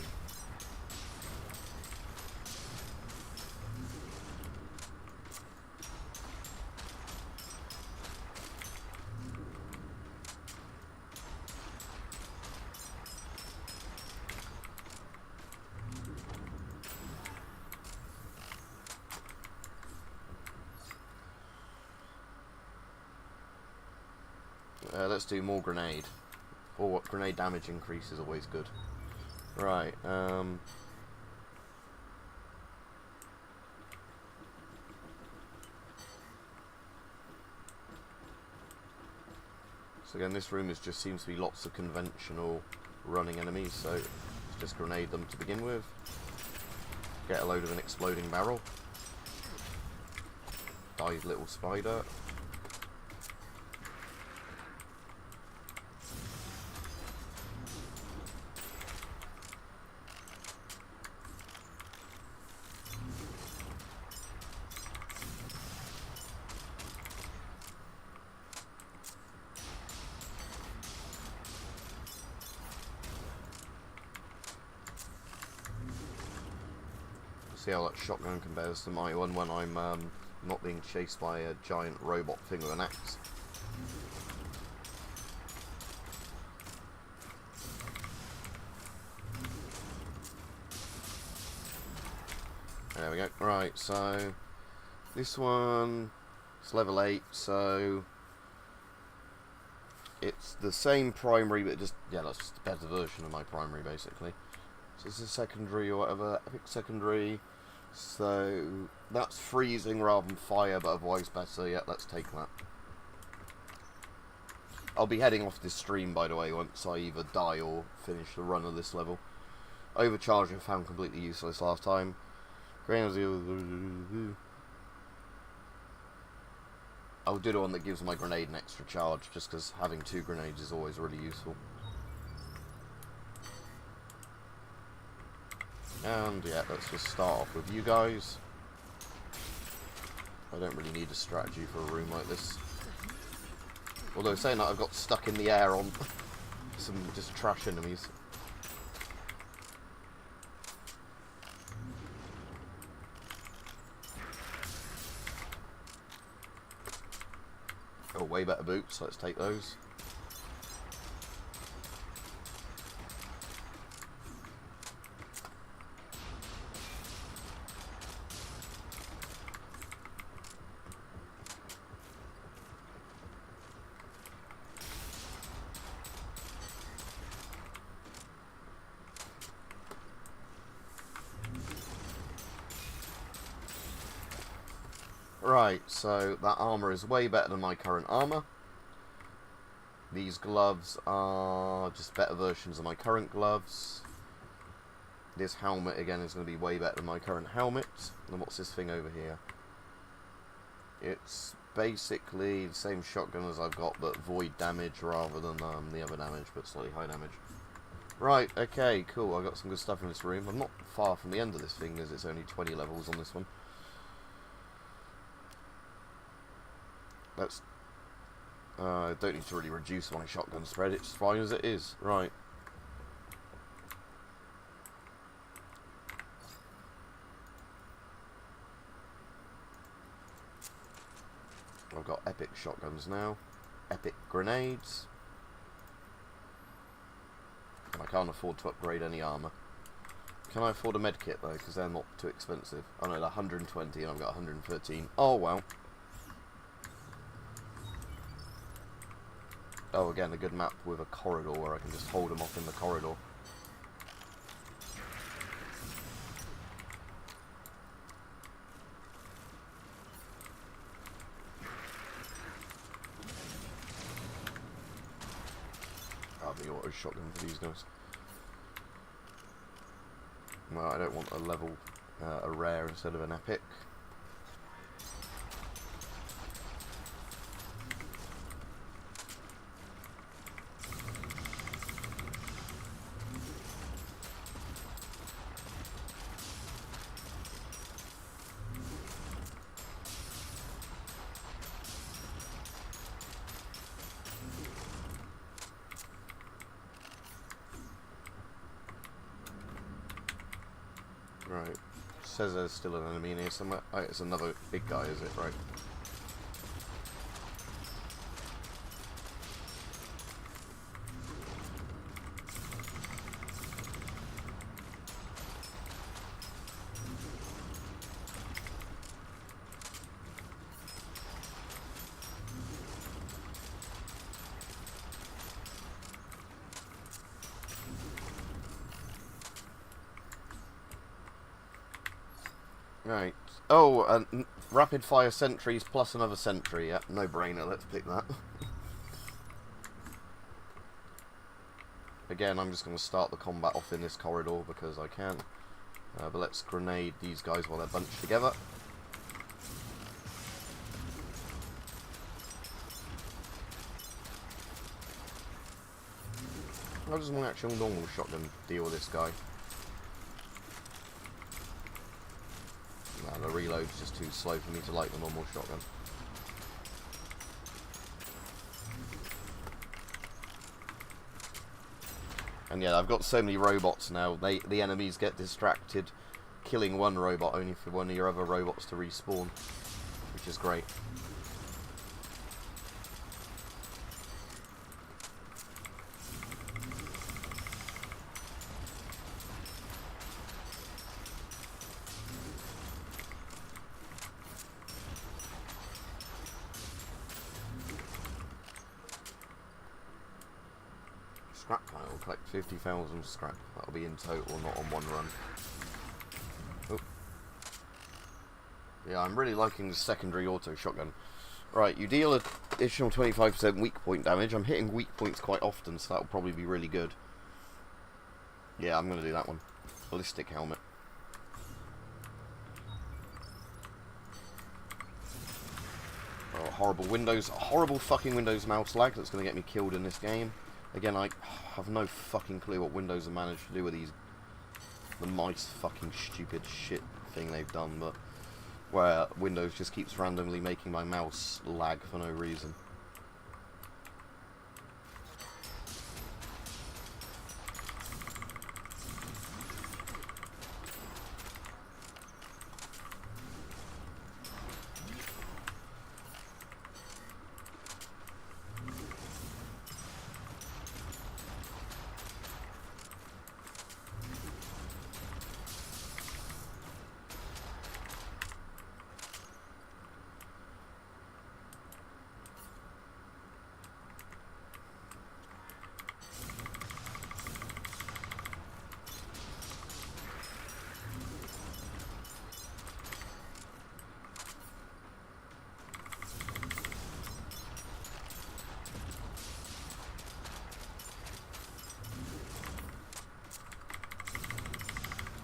Let's do more grenade. Or grenade damage increase is always good. Right, so again, this room just seems to be lots of conventional running enemies, so let's just grenade them to begin with. Get a load of an exploding barrel. Dive little spider. See how that shotgun compares to my one when I'm not being chased by a giant robot thing with an axe. There we go. Right, so this one is level 8, so it's the same primary, but just, yeah, that's just a better version of my primary, basically. So this is secondary or whatever, epic secondary. So that's freezing rather than fire, but otherwise better. Yeah, let's take that. I'll be heading off this stream, by the way, once I either die or finish the run of this level. Overcharging I found completely useless last time. I'll do the one that gives my grenade an extra charge, just because having 2 grenades is always really useful. And yeah, let's just start off with you guys. I don't really need a strategy for a room like this. Although saying that, I've got stuck in the air on some just trash enemies. Oh, way better boots, let's take those. Right, so that armour is way better than my current armour. These gloves are just better versions of my current gloves. This helmet, again, is going to be way better than my current helmet. And what's this thing over here? It's basically the same shotgun as I've got, but void damage rather than the other damage, but slightly high damage. Right, okay, cool. I've got some good stuff in this room. I'm not far from the end of this thing, as it's only 20 levels on this one. Let's... I don't need to really reduce my shotgun spread, it's fine as it is. Right. I've got epic shotguns now. Epic grenades. And I can't afford to upgrade any armour. Can I afford a medkit though? Because they're not too expensive. Oh no, they're 120 and I've got 113. Oh well. Oh, again, a good map with a corridor where I can just hold them off in the corridor. Oh, the auto shotgun for these guys. No, I don't want a level, a rare instead of an epic. Right, says there's still an enemy in here somewhere. Oh, it's another big guy, is it? Right. Right. Oh, rapid fire sentries plus another sentry. Yeah, no brainer. Let's pick that. Again, I'm just going to start the combat off in this corridor because I can. But let's grenade these guys while they're bunched together. How does my actual normal shotgun deal with this guy? No, the reload's just too slow for me to like the normal shotgun. And yeah, I've got so many robots now, the enemies get distracted, killing one robot only for one of your other robots to respawn, which is great. Scrap pile, collect 50,000 scrap. That'll be in total, not on one run. Oh. Yeah, I'm really liking the secondary auto shotgun. Right, you deal additional 25% weak point damage. I'm hitting weak points quite often, so that'll probably be really good. Yeah, I'm going to do that one. Ballistic helmet. Oh, horrible fucking Windows mouse lag that's going to get me killed in this game. Again, I have no fucking clue what Windows have managed to do with the mice fucking stupid shit thing they've done, but where Windows just keeps randomly making my mouse lag for no reason.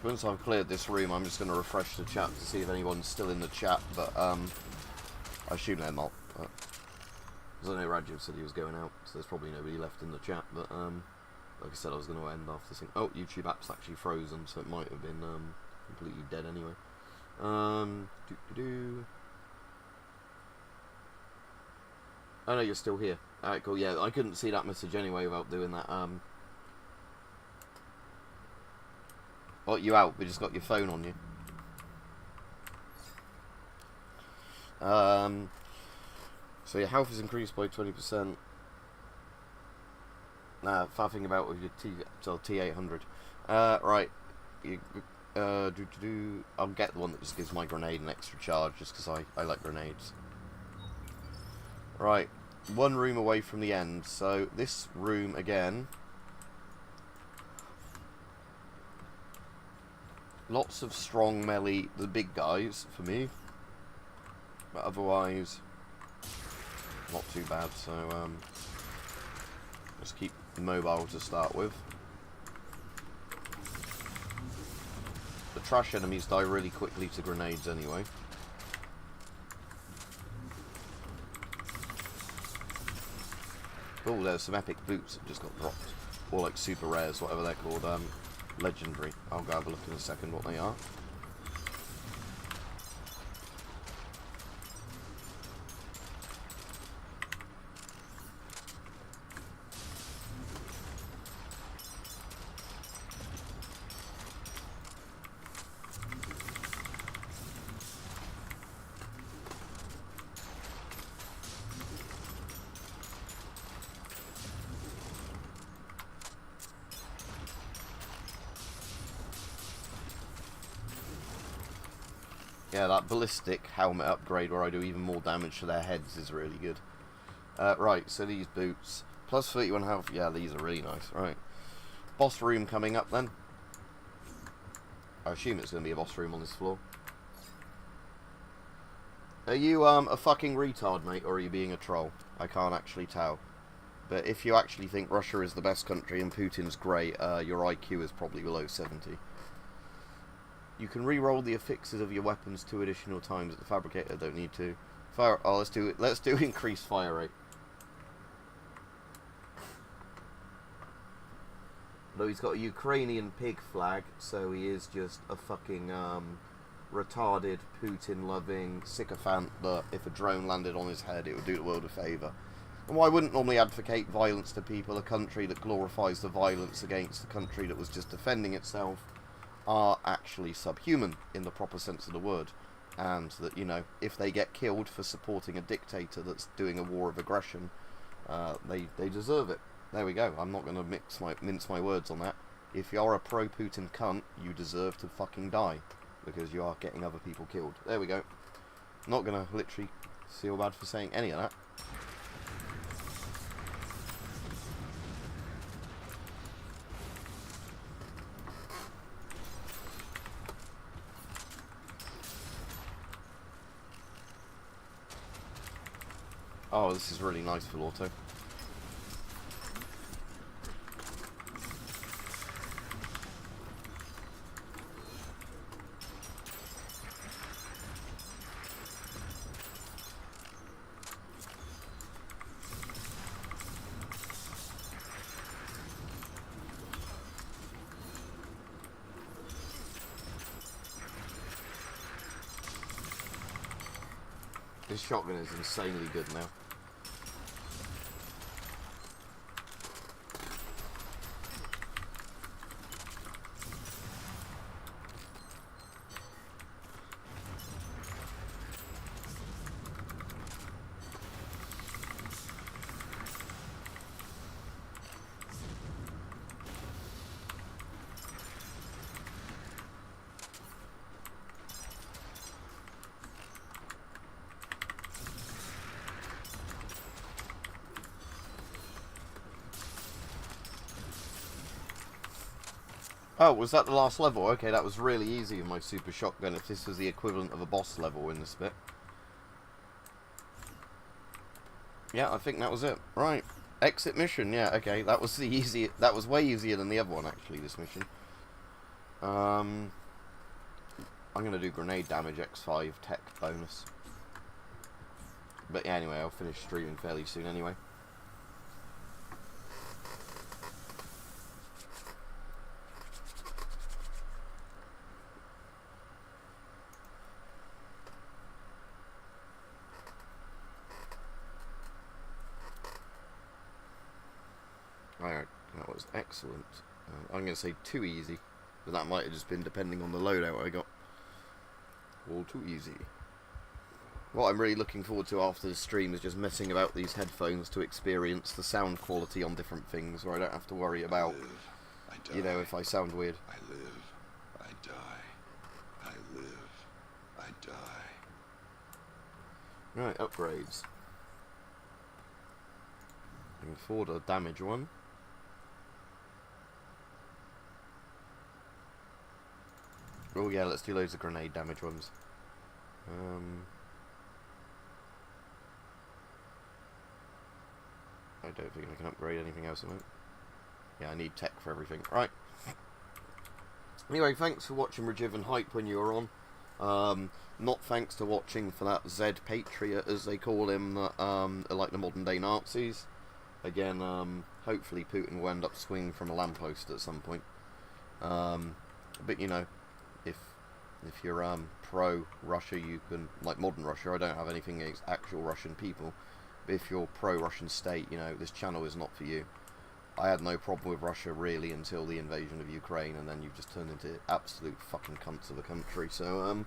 once I've cleared this room, I'm just going to refresh the chat to see if anyone's still in the chat, but I assume they're not. Because I know Rajiv said he was going out, so there's probably nobody left in the chat, but like I said, I was going to end after this thing. Oh, YouTube app's actually frozen, so it might have been completely dead anyway. Oh no, you're still here. Alright, cool, yeah, I couldn't see that message anyway without doing that. What, you out? We just got your phone on you. So your health is increased by 20%. Faffing about with your T800. Right. I'll get the one that just gives my grenade an extra charge, just because I like grenades. Right. One room away from the end. So this room again. Lots of strong melee, the big guys for me. But otherwise, not too bad. So just keep mobile to start with. The trash enemies die really quickly to grenades anyway. Oh, there's some epic boots that just got dropped. Or like super rares, whatever they're called. Legendary. I'll go have a look in a second what they are. Yeah, that ballistic helmet upgrade where I do even more damage to their heads is really good. Right, so these boots. Plus 31 health. Yeah, these are really nice. Right. Boss room coming up then. I assume it's going to be a boss room on this floor. Are you a fucking retard, mate, or are you being a troll? I can't actually tell. But if you actually think Russia is the best country and Putin's great, your IQ is probably below 70. You can re-roll the affixes of your weapons 2 additional times at the fabricator. Don't need to. Fire. Oh, let's do increased fire rate. Though he's got a Ukrainian pig flag, so he is just a fucking retarded, Putin-loving sycophant that if a drone landed on his head, it would do the world a favour. And why wouldn't normally advocate violence to people? A country that glorifies the violence against a country that was just defending itself are actually subhuman in the proper sense of the word, and that, you know, if they get killed for supporting a dictator that's doing a war of aggression, they deserve it. There we go. I'm not going to mince my words on that. If you're a pro-Putin cunt, you deserve to fucking die, because you are getting other people killed. There we go. Not going to literally feel bad for saying any of that. Oh, this is really nice for auto. This shotgun is insanely good now. Oh, was that the last level? Okay, that was really easy with my super shotgun, if this was the equivalent of a boss level in this bit. Yeah, I think that was it. Right. Exit mission, yeah, okay. That was way easier than the other one, actually, this mission. I'm going to do grenade damage X5 tech bonus. But yeah, anyway, I'll finish streaming fairly soon anyway. Alright, that was excellent. I'm going to say too easy, but that might have just been depending on the loadout I got. All too easy. What I'm really looking forward to after the stream is just messing about these headphones to experience the sound quality on different things, where I don't have to worry about, you know, if I sound weird. I live, I die. I live, I die. Right, upgrades. I can afford a damage one. Oh yeah, let's do loads of grenade damage ones. I don't think I can upgrade anything else in it. Yeah, I need tech for everything. Right. Anyway, thanks for watching Regiv and Hype when you were on. Not thanks to watching for that Z Patriot, as they call him, that are like the modern day Nazis. Again, hopefully Putin will end up swinging from a lamppost at some point. But you know, if you're pro-Russia, you can, like modern Russia, I don't have anything against actual Russian people, but if you're pro-Russian state, you know, this channel is not for you. I had no problem with Russia really until the invasion of Ukraine, and then you've just turned into absolute fucking cunts of a country. So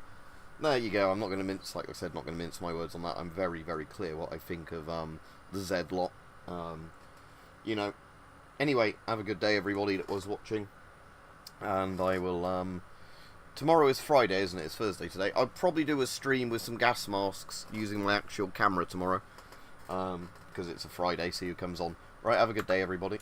there you go. I'm not going to mince, like I said, not going to mince my words on that. I'm very, very clear what I think of the Z lot. You know, anyway, have a good day everybody that was watching, and I will tomorrow is Friday, isn't it? It's Thursday today. I'll probably do a stream with some gas masks using my actual camera tomorrow, because it's a Friday, see who comes on. Right, have a good day everybody.